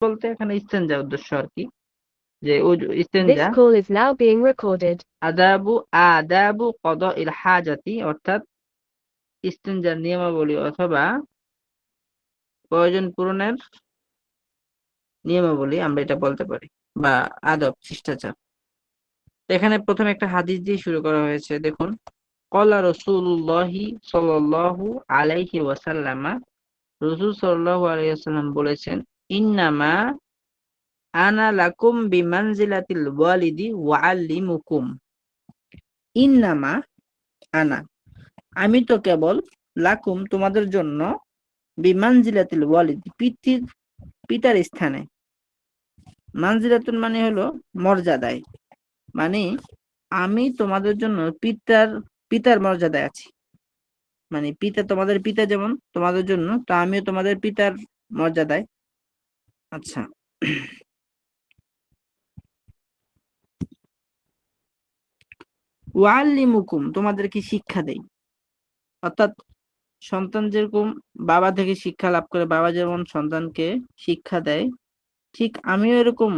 বলতে এখানে ইস্তেঞ্জা উদ্দেশ্য আর কি, যে This ইস্তেঞ্জা। call is now being recorded. আদাবু কদা ইল হাজাতি, অর্থাৎ ইস্তেঞ্জার নিয়মাবলী অথবা প্রয়োজন পূরণের নিয়মাবলী আমরা এটা বলতে পারি, বা আদব শিষ্টাচার। তো এখানে প্রথমে একটা হাদিস দিয়ে শুরু করা হয়েছে, দেখুন। ক্বালা রাসূলুল্লাহি সাল্লাল্লাহু আলাইহি ওয়াসাল্লামা, রাসূল সাল্লাল্লাহু আলাইহি ওয়াসাল্লাম বলেছেন, ইন্নামা আনা লাকুম বিমানজিলাতিল ওয়ালিদি ওয়াআল্লিমুকুম। ইন্নামা আনা, আমি তো কেবল, লাকুম তোমাদের জন্য, বিমানজিলাতিল ওয়ালিদ পিতার স্থানে। মানজিলাতুন মানে হলো মর্যাদায়, মানে আমি তোমাদের জন্য পিতার পিতার মর্যাদায় আছি। মানে পিতা, তোমাদের পিতা যেমন তোমাদের জন্য, তো আমিও তোমাদের পিতার মর্যাদায়। আচ্ছা। ওয়াল্লিমুকুম, তোমাদেরকে শিক্ষা দেই। অর্থাৎ সন্তান যেরকম বাবা থেকে শিক্ষা লাভ করে, বাবা যেমন সন্তানকে শিক্ষা দেয়, ঠিক আমিও এরকম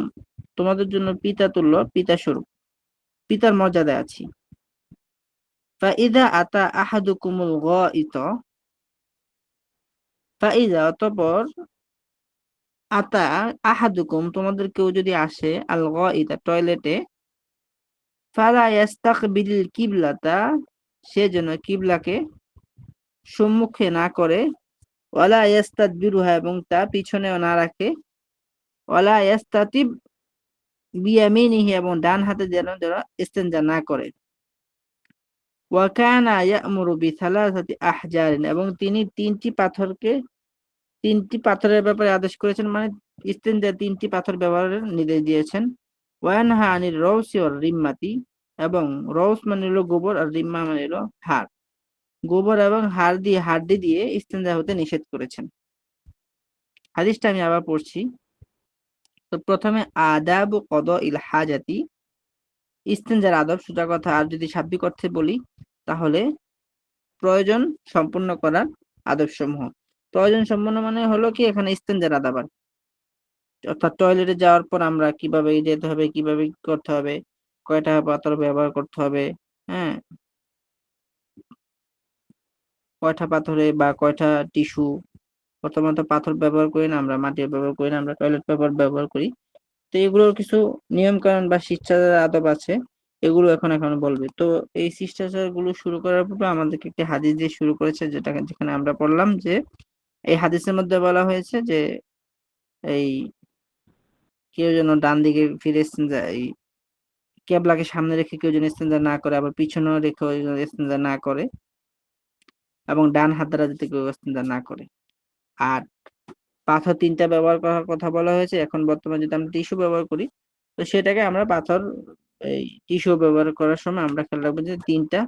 তোমাদের জন্য পিতা তুল্য, পিতা স্বরূপ, পিতার মর্যাদায় আছি। ফাইদা আতা আহাদুকুমুল গায়িত, ফাইদা অতঃপর, আতা আহাদুকুম তোমাদের কেউ যদি আসে, আল গায়িতা টয়লেটে, ফালা ইয়াস্তাকবিল কিবলাতা, সে যেন কিবলাকে সম্মুখে না করে, ওয়ালা ইয়াস্তাদবিরুহা এবং তা পিছনেও না রাখে, ওয়ালা ইয়াস্তাতিব বিয়ামিনিহি এবং ডান হাতে যেন যেন ইস্তেঞ্জা না করে। ওয়া কানা ইয়া'মুরু বিসালাসাতি আহজারিন, এবং তিনি তিনটি পাথরের ব্যাপারে আদেশ করেছেন, মানে ইস্তেঞ্জায় তিনটি পাথর ব্যবহারের নির্দেশ দিয়েছেন। ওয়া ইয়ানহা আনির রওসি ওয়ার রিম্মাতি, এবং রওস মানে হলো গোবর, আর রিম্মা মানে হলো হাড়। গোবর এবং হাড্ডি দিয়ে ইস্তেঞ্জা হতে নিষেধ করেছেন। হাদিসটা আমি আবার পড়ছি। তো প্রথমে আদাবু কদাইল হাজাতি, ইস্তেঞ্জার আদব, সোজা কথা। আর যদি শাব্দিক অর্থে বলি, তাহলে প্রয়োজন সম্পূর্ণ করার আদব সমূহ। প্রয়োজন সম্পন্ন মানে হলো কি, এখানে ইস্তেঞ্জার আদব আর, অর্থাৎ টয়লেটে যাওয়ার পর আমরা কিভাবে যেতে হবে, কিভাবে কি করতে হবে, কয়টা পাত্র ব্যবহার করতে হবে, হ্যাঁ, কয়টা পাথরে বা কয়টা টিস্যু। বর্তমানে তো পাথর ব্যবহার করি না আমরা, মাটির ব্যবহার করি না আমরা, টয়লেট পেপার ব্যবহার করি। তো এগুলোর কিছু নিয়ম কানুন বা শিষ্টাচার আদব আছে, এগুলো এখন বলবে। তো এই শিষ্টাচার গুলো শুরু করার পূর্বে আমাদেরকে একটি হাদিস দিয়ে শুরু করেছে, যেখানে আমরা পড়লাম যে এই হাদিসের মধ্যে বলা হয়েছে যে এই কেউ যেন ডান দিকে ফিরে ইস্তেঞ্জা, এই কেবলাকে সামনে রেখে কেউ যেন ইস্তেঞ্জা না করে, আবার পিছনেও রেখে ইস্তেঞ্জা না করে, এবং ডান হাত দ্বারা যাতে কেউ ইস্তেঞ্জা না করে। আর পাথর তিনটা ব্যবহার করার কথা বলা হয়েছে। এখন বর্তমানে যদি আমরা টিস্যু ব্যবহার করি, তো সেটাকে আমরা পাথর, এই টিস্যু ব্যবহার করার সময় আমরা খেয়াল রাখবো যে তিনটা।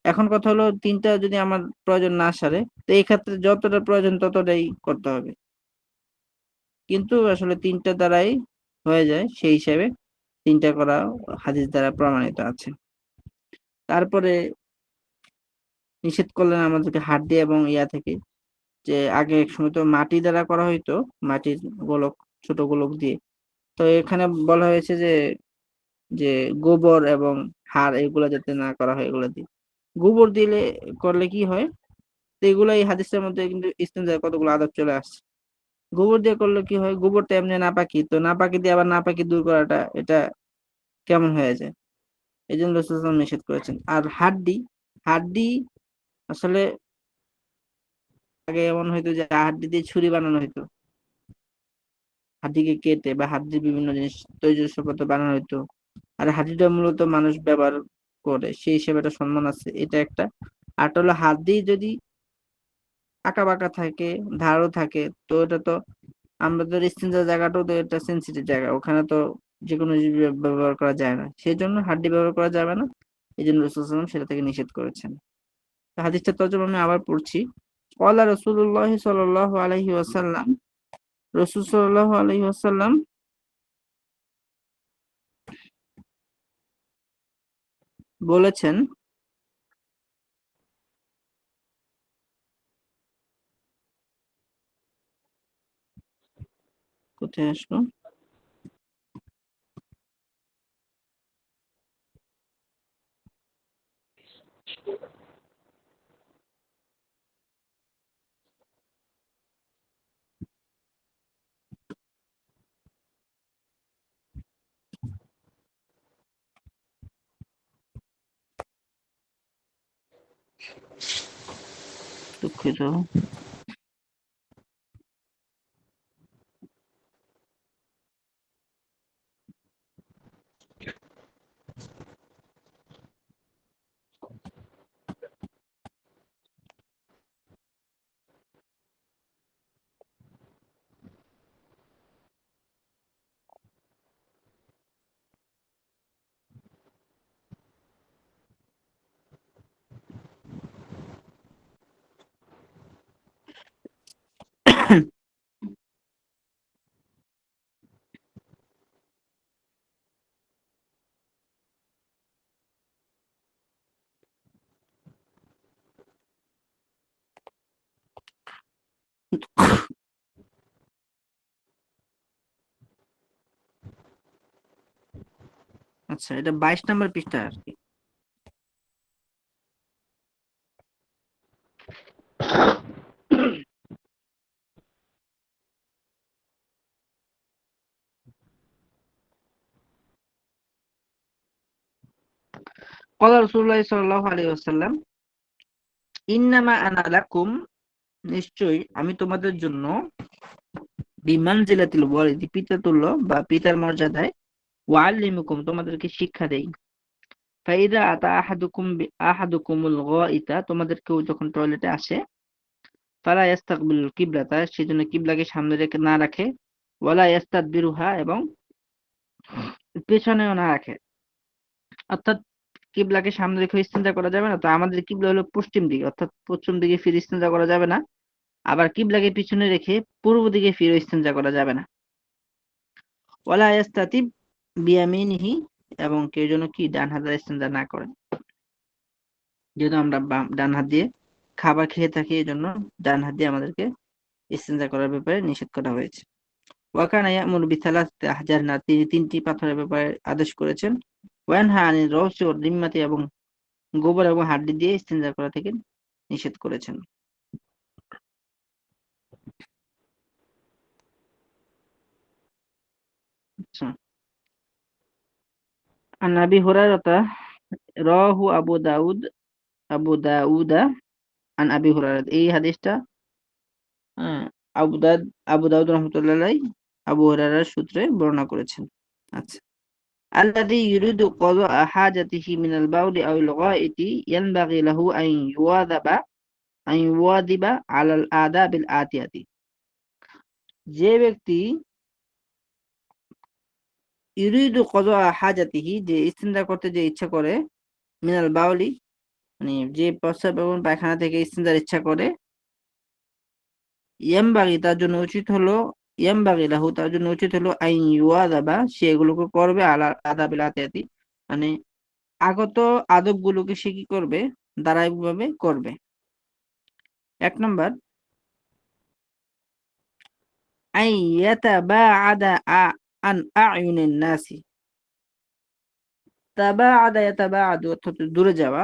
এখন কথা হলো, তিনটা যদি আমার প্রয়োজন না সারে, তো এই ক্ষেত্রে যতটা প্রয়োজন ততটাই করতে হবে, কিন্তু আসলে তিনটা দ্বারাই হয়ে যায়, সেই হিসাবে তিনটা করা হাদিস দ্বারা প্রমাণিত আছে। তারপরে নিষেধ করলেন আমাদেরকে হাত দিয়ে এবং ইয়া থেকে, যে আগে এক সময় তো মাটি দ্বারা করা হইতো, মাটির গোলক, ছোট গোলক দিয়ে। তো এখানে বলা হয়েছে যে যে গোবর এবং হাড় এগুলা যাতে না করা হয়, এগুলা দিয়ে। গোবর দিলে করলে কি হয়, তো এগুলা এই হাদিসের মধ্যে কিন্তু ইস্তেঞ্জার কতগুলো আদব চলে আসছে। গোবর দিয়ে করলে কি হয়, গোবরটা এমনি নাপাকি, তো নাপাকি দিয়ে আবার নাপাকি দূর করাটা, এটা কেমন হয়ে যায়, এই জন্য রাসূল সাল্লাল্লাহু আলাইহি ওয়াসাল্লাম নিষেধ করেছেন। আর হাড্ডি, হাড্ডি আসলে আগে এমন হয়তো যে হাড্ডি দিয়ে ছুরি বানানো হইতো, হাড্ডিকে কেটে বা হাড্ডির বিভিন্ন জিনিস তৈজসপত্র বানানো হইতো। আর হাড্ডিটা মূলত মানুষ ব্যবহার করে, সেই হিসেবে একটা সম্মান আছে, এটা একটা। আর হলো হাড্ডি যদি আঁকা বাঁকা থাকে, ধারও থাকে, তো এটা তো আমাদের ইস্তেঞ্জার জায়গাটাও তো একটা সেন্সিটিভ জায়গা, ওখানে তো যে কোনো জিনিস ব্যবহার করা যায় না, সেই জন্য হাড্ডি ব্যবহার করা যাবে না। এই জন্য রাসূল সাল্লাল্লাহু আলাইহি ওয়াসাল্লাম সেটা থেকে নিষেধ করেছেন। তো হাদিসটা তর্জমা আমি আবার পড়ছি। ক্বালা রাসূলুল্লাহি সাল্লাল্লাহু আলাইহি ওয়াসাল্লাম, রাসূল সাল্লাল্লাহু আলাইহি ওয়াসাল্লাম বলেছেন, কোথায় আসলো? দুঃখিত। আচ্ছা, এটা 22 নম্বর পৃষ্ঠা আর কি। قال رسول الله صلى الله عليه وسلم ইন্নামা আনা লাকুম, নিশ্চয়ই আমি তোমাদের জন্য বিমানজিলাতিল ওয়ালিদি, পিতাতুল্য বা পিতার মর্যাদায়, ওয়াল্লিমুকুম, তোমাদেরকে শিক্ষা দেই। ফাইদা আতা আহাদুকুমুল গাইতা, তোমাদের কেউ যখন টয়লেটে আসে, ফালা ইয়াস্তাকবিলুল কিবলাতা, সেজন্য কিবলাকে সামনে রেখে না রাখে, ওয়ালা ইয়াস্তাদবিরুহা, এবং পেছনেও না রাখে। অর্থাৎ কিবলাকে সামনে রেখে ইস্তেঞ্জা করা যাবে না। তো আমাদের কিবলা হলো পশ্চিম দিকে, অর্থাৎ পশ্চিম দিকে ফিরে ইস্তেঞ্জা করা যাবে না। আবার কিবলাকে পিছনে রেখে পূর্ব দিকে ফিরে ইস্তেঞ্জা করা যাবে না। ওয়ালা ইয়াস্তাতিব বিয়ামিনিহি, এবং কেউ যেন কি ডান হাতে ইস্তেঞ্জা না করে। যেহেতু আমরা ডান হাত দিয়ে খাবার খেয়ে থাকি, এই জন্য ডান হাত দিয়ে আমাদেরকে ইস্তেঞ্জা করার ব্যাপারে নিষেধ করা হয়েছে। ওয়াকানা ইয়ামুরু বিসালাসাতি আহজারিন, তিনি তিনটি পাথরের ব্যাপারে আদেশ করেছেন। ওয়ানহা আনির রওসি ওয়াদ দিম্মাতি, এবং গোবর এবং হাড্ডি দিয়ে ইস্তেঞ্জা করা থেকে নিষেধ করেছেন। আচ্ছা, আন আবি হুরায়রাতা রাহু আবু দাউদা আন আবি হুরায়রা, এই হাদিসটা হ্যাঁ, আবু দাউদ রহমতুল্লাহ আলাইহি আবু হুরায়রার সূত্রে বর্ণনা করেছেন। আচ্ছা, আল্লাযী ইউরিদু কাযা হাজাতিহি মিনাল বাউলি আওয়াল গায়িতি ইয়ানবাগি লাহু আন ইউওয়াদিবা আলাল আদাবিল আতিয়াতি, যে ব্যক্তি ইউরিদু কাযা হাজাতিহি, যে ইস্তিনজা করতে যে ইচ্ছা করে, মিনাল বাউলি, মানে যে প্রস্রাব এবং পায়খানা থেকে ইস্তিনজার ইচ্ছা করে, ইয়ামবাগি লাহু, তার জন্য উচিত হলো আইন ইউয়াদাবা, সে এগুলোকে করবে আলা আদাবিল আতিয়াতি, মানে আগত আদব গুলোকে সে কি করবে, ধারাবাহিকভাবে করবে। 1 নম্বর, আই ইয়াতাবাআদা আন আ'য়ুনিন নাসি, তাবাআদা ইয়াতাবাআদু, অর্থাৎ দূরে যাওয়া,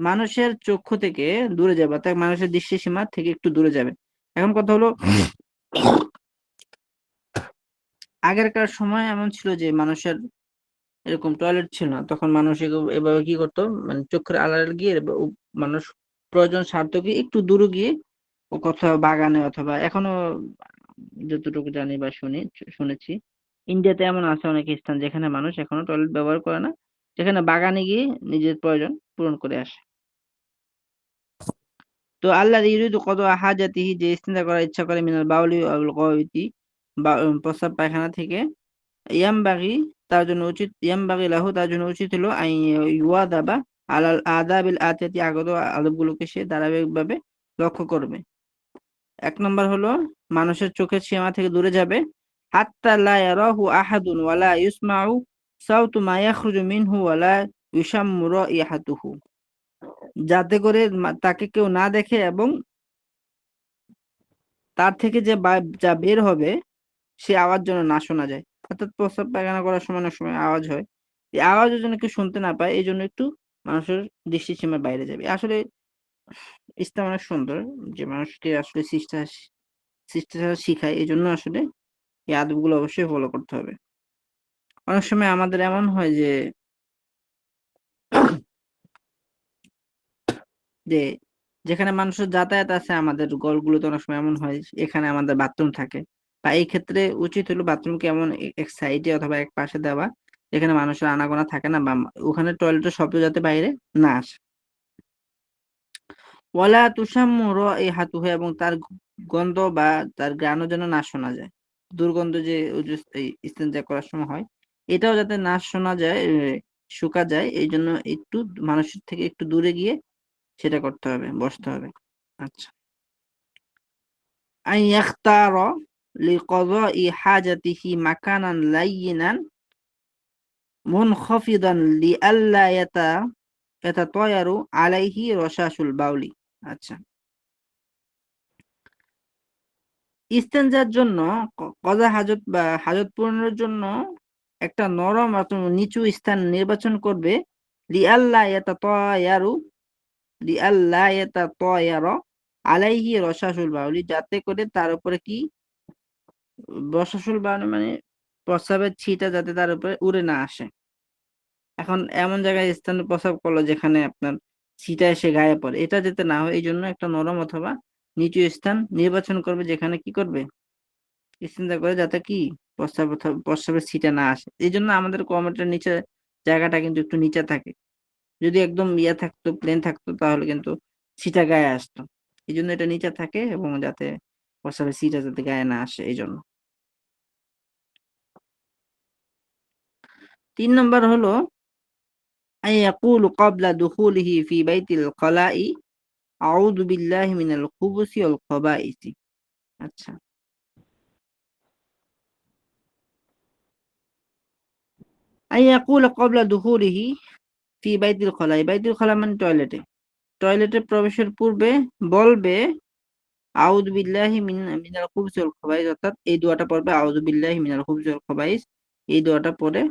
মানুষের চক্ষু থেকে দূরে যাবে, অর্থাৎ মানুষের দৃষ্টিসীমা থেকে একটু দূরে যাবে। এখন কথা হলো, আগেরকার সময় এমন ছিল যে মানুষের এরকম টয়লেট ছিল না, তখন মানুষ এভাবে কি করতো, মানে চোখের আড়ালে গিয়ে মানুষ প্রয়োজন সার্থকে একটু দূরে গিয়ে ও কোথাও বাগানে, অথবা এখনো যতটুকু জানি বা শুনেছি, ইন্ডিয়াতে এমন আছে অনেক স্থান যেখানে মানুষ এখনো টয়লেট ব্যবহার করে না, যেখানে বাগানে গিয়ে নিজের প্রয়োজন পূরণ করে আসে। তো আল্লাহ ইউরিদু কদ হাজাতিহি, যে ইস্তেঞ্জা করার ইচ্ছা করে, মিনাল বাউলি ওয়াল গায়তি, বা প্রস্রাব পায়খানা থেকে, ইয়ামবাগি, ইয়ামবাগি লাহু, তার জন্য উচিত হলো আই ইউয়াদাবা আলাল আদাবিল আতিয়াতি, আগত আদবগুলোকে সে ধারাবাহিকভাবে লক্ষ্য করবে। 1 নম্বর হলো মানুষের চোখের সীমা থেকে দূরে যাবে, হাত্তা লা ইয়ারাহু আহাদুন ওয়ালা ইউসমাউ সাউতু মা ইয়াখরুজু মিনহু ওয়ালা ইউশাম্মু রাইহাতুহু, যাতে করে তাকে কেউ না দেখে এবং তার থেকে যে যা বের হবে সে আওয়াজ যেন না শোনা যায়। অর্থাৎ প্রস্রাব পায়খানা করার সময় অনেক সময় আওয়াজ হয়। এই আওয়াজও যেন কেউ শুনতে না পায় এইজন্য একটু মানুষের দৃষ্টিসীমার বাইরে যাবে। আসলে ইসলাম অনেক সুন্দর যে মানুষকে আসলে শিষ্টাচার শিখায়। এজন্য আসলে এই আদবগুলো অবশ্যই ফলো করতে হবে। অনেক সময় আমাদের এমন হয় যে যে যেখানে মানুষের যাতায়াত আছে আমাদের গলগুলোতে অনেক সময় এমন হয় এখানে আমাদের বাথরুম থাকে। বা এই ক্ষেত্রে উচিত হলো বাথরুমকে এমন এক সাইডে অথবা এক পাশে দেওয়া যেখানে মানুষের আনাগোনা থাকে না বা ওখানে টয়লেটের শব্দ যাতে বাইরে না আসে। ওয়ালা তুসাম্মু রাইহাতুহু এবং তার গন্ধ বা তার ঘ্রাণও যেন না শোনা যায়। দুর্গন্ধ যে এই ইস্তেঞ্জা করার সময় হয় এটাও যাতে না শোনা যায়, শোকা যায় এইজন্য একটু মানুষের থেকে একটু দূরে গিয়ে সেটা করতে হবে, বসতে হবে। আচ্ছা। আন ইয়াখতারা লিকাদাই হাজাতিহি মাকানান লায়্যিনান মুনখাফিদান লিআল্লা ইয়াতাতায়ারু আলাইহি রশাশুল বাউলি। আচ্ছা। ইস্তেঞ্জার জন্য কজা হাজত বা হাজত পূরণের জন্য একটা নরম অথবা নিচু স্থান নির্বাচন করবে লিআল্লা ইয়াতাতায়ারু লিআল্লা ইয়াতাতায়ারা আলাইহি রশাশুল বাউলি, যাতে করে তার উপরে কি রশাশুল বাউলি মানে প্রস্রাবের ছিটা যাতে তার উপরে উড়ে না আসে। এখন এমন জায়গায় স্থানে প্রস্রাব করলো যেখানে আপনার ছিটা এসে গায়ে পড়ে, এটা যাতে না হয় এই জন্য একটা নরম অথবা নিচু স্থান নির্বাচন করবে যেখানে কি করবে ইস্তেঞ্জা করে, যাতে কি প্রস্রাবের ছিটা না আসে। এই জন্য আমাদের কমেটের নিচে জায়গাটা কিন্তু একটু নিচে থাকে। যদি একদম ইয়ে থাকতো প্লেন থাকতো তাহলে কিন্তু ছিটা গায়ে আসতো। এই জন্য এটা নিচে থাকে এবং যাতে প্রস্রাবের ছিটা যাতে গায়ে না আসে এই জন্য। ৩ নম্বর হলো আন ইয়াকুলু ক্বাবলা দুখুলিহি ফি বাইতিল খলাই আউযু বিল্লাহি মিনাল খুবুসি ওয়াল খাবাইসি। আচ্ছা। আন ইয়াকুলা ক্বাবলা দুখুলিহি ফি বাইতিল খলাই, বাইতুল খলা মানে টয়লেটে। টয়লেটে প্রবেশের পূর্বে বলবে আউযু বিল্লাহি মিনাল খুবুসি ওয়াল খাবাইস, অর্থাৎ এই দোয়াটা পড়বে আউযু বিল্লাহি মিনাল খুবুসি ওয়াল খাবাইস। এই দোয়াটা পড়ে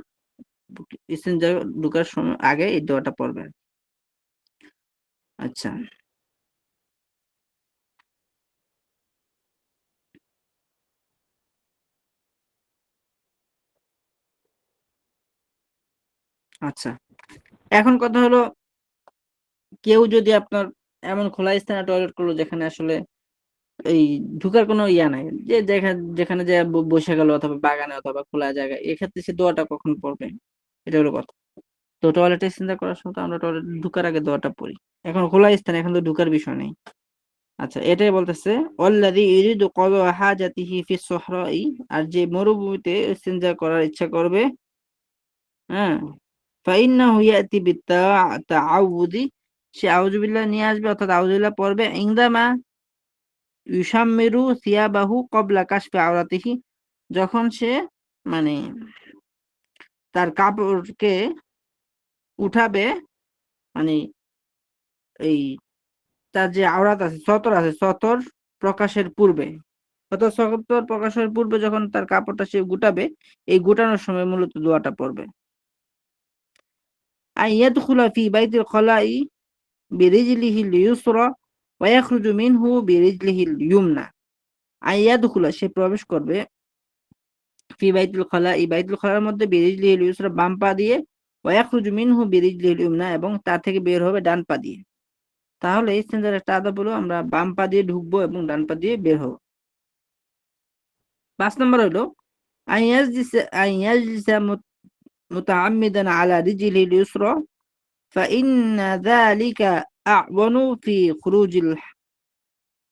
ইস্তেঞ্জা ঢোকার সময় আগে এই দোয়াটা পড়বে। আচ্ছা। আচ্ছা। এখন কথা হলো কেউ যদি আপনার এমন খোলা স্থানে টয়লেট করলো যেখানে আসলে এই ঢুকার কোনো ইয়া নাই, যে যেখানে যেখানে যে বসে গেল অথবা বাগানে অথবা খোলা জায়গায়, এক্ষেত্রে সে দোয়াটা কখন পড়বে, এটা হলো কথা। তো টয়লেটে চিন্তা করার সময় তো আমরা টয়লেট ঢুকার আগে দোয়াটা পড়ি। এখন খোলা স্থানে এখন তো ঢুকার বিষয় নেই। আচ্ছা, এটাই বলতেছে ওয়াল্লাযী ইউরিদু কাযা হাজাতিহি ফিস সুহরাই, আর যে মরুভূমিতে ইস্তিনজা করার ইচ্ছা করবে, হ্যাঁ, ফাইন্নাহু ইয়াতি বিত্তাআউযি, সে আউযু বিল্লাহ নিয়ে আসবে অর্থাৎ আউযু বিল্লাহ পড়বে ইনদামা ইউসাম্মিরু সিয়াবাহু ক্বাবলা কাশফি আওরাতিহি, যখন সে মানে তার কাপড়কে উঠাবে, মানে এই তার যে আওরাত আছে সতর প্রকাশের পূর্বে, অর্থাৎ সতর প্রকাশের পূর্বে যখন তার কাপড়টা সে গুটাবে, এই গুটানোর সময় মূলত দোয়াটা পড়বে। আন ইয়াদখুলা ফি বাইতিল খলাই বিরিজলিহিল ইউসরা ওয়া ইয়াখরুজু মিনহু বিরিজলিহিল ইয়ুমনা। আন ইয়াদখুলা, সে প্রবেশ করবে ফি বাইতুল খলা, এই বাইতুল খলার মধ্যে বিরিজলিহিল ইউসরা, বাম পা দিয়ে, ওয়া ইয়াখরুজু মিনহু বিরিজলিহিল ইয়ুমনা, এবং তার থেকে বের হবে ডান পা দিয়ে। তাহলে ইস্তেঞ্জার একটা আদব হলো আমরা বাম পা দিয়ে ঢুকবো এবং ডান পা দিয়ে বের হবো। ৫ নম্বর হলো আন ইয়াজলিসা মুতাআম্মিদান আলা রিজলিহিল ইউসরা ফাইন্না যালিকা আ'ওয়ানু ফি খুরুজিল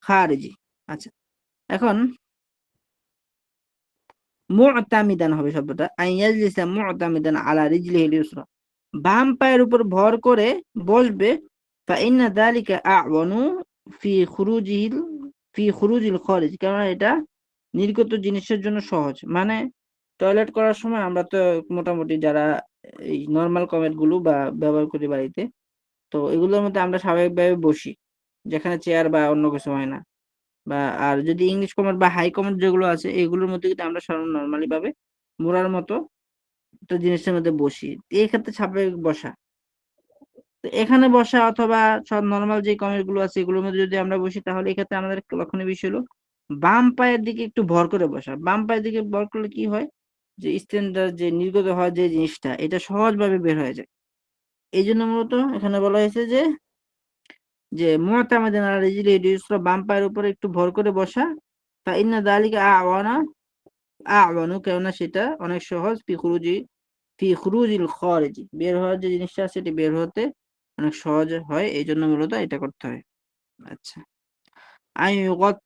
খারিজি। আচ্ছা, এখন মু'তামিদান হবে শব্দটা। আন ইয়াজলিসা মু'তামিদান আলা রিজলিহিল ইউসরা, বাম পায়ের উপর ভর করে বসবে। ফাইন্না যালিকা আ'ওয়ানু ফি খুরুজিল খুরুজিল খারিজ, কারণ এটা নির্গত জিনিসের জন্য সহজ। মানে টয়লেট করার সময় আমরা তো মোটামুটি যারা এই নরমাল কমেট গুলো বা ব্যবহার করি বাড়িতে, তো এগুলোর মধ্যে আমরা স্বাভাবিকভাবে বসি যেখানে চেয়ার বা অন্য কিছু হয় না। বা আর যদি ইংলিশ কমেন্ট বা হাই কমেন্ট যেগুলো আছে এগুলোর মধ্যে কিন্তু আমরা নর্মালি ভাবে মোড়ার মতো একটা জিনিসের মধ্যে বসি, এই ক্ষেত্রে স্বাভাবিক বসা। তো এখানে বসা অথবা সব নর্মাল যে কমেন্ট গুলো আছে এগুলোর মধ্যে যদি আমরা বসি, তাহলে এক্ষেত্রে আমাদের লক্ষণীয় বিষয় হলো বাম পায়ের দিকে একটু ভর করে বসা। বাম পায়ের দিকে ভর করলে কি হয়, যে স্ট্যান্ডার্ড যে নির্গত হওয়ার যে জিনিসটা এটা সহজভাবে বের হয়ে যায়। এই জন্য মূলত এখানে বলা হয়েছে মুআতামাদান আলা রিজলিহি ইউসরা, বাম পায়ের উপরে একটু ভর করে বসা। ফা ইন্না যালিকা আ'ওয়ানু, কেননা সেটা অনেক সহজ, ফি খুরুজিল খারিজি, বের হওয়ার যে জিনিসটা আছে এটি বের হতে অনেক সহজ হয়, এই জন্য মূলত এটা করতে হয়। আচ্ছা, আন ইউগাত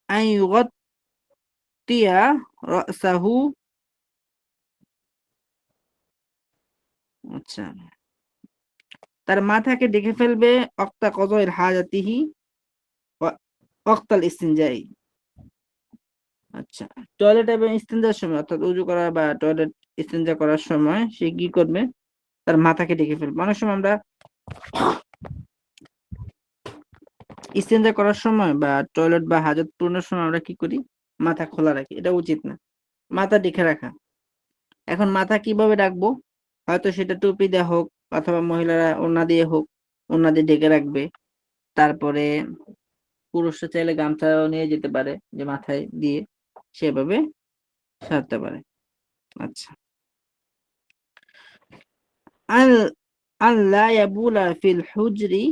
আন ইউগাত্তিয়া রাসাহু। আচ্ছা, তার মাথাকে ঢেকে ফেলবে ওয়াক্তা কযাইল হাজাতিহি ওয়া ওয়াক্তাল ইসতিনজাই। আচ্ছা, টয়লেট এবং ইস্তেঞ্জার সময়, অর্থাৎ উযু করা বা টয়লেট ইস্তেঞ্জা করার সময় সে কি করবে, তার মাথাকে ঢেকে ফেলবে। অনেক সময় আমরা ইস্তেঞ্জা করার সময় বা টয়লেট বা হাজত পূরণের সময় আমরা কি করি, মাথা খোলা রাখি, এটা উচিত না, মাথা ঢেকে রাখা। এখন মাথা কিভাবে রাখবো, হয়তো সেটা টুপি দিয়ে হোক অথবা মহিলারা ওড়না দিয়ে হোক, ওড়না দিয়ে ঢেকে রাখবে। তারপরে পুরুষরা চাইলে গামছাও নিয়ে যেতে পারে, যে মাথায় দিয়ে সেভাবে সারতে পারে। আচ্ছা, আল আল্লা ইয়াবুলা ফিল হুজরি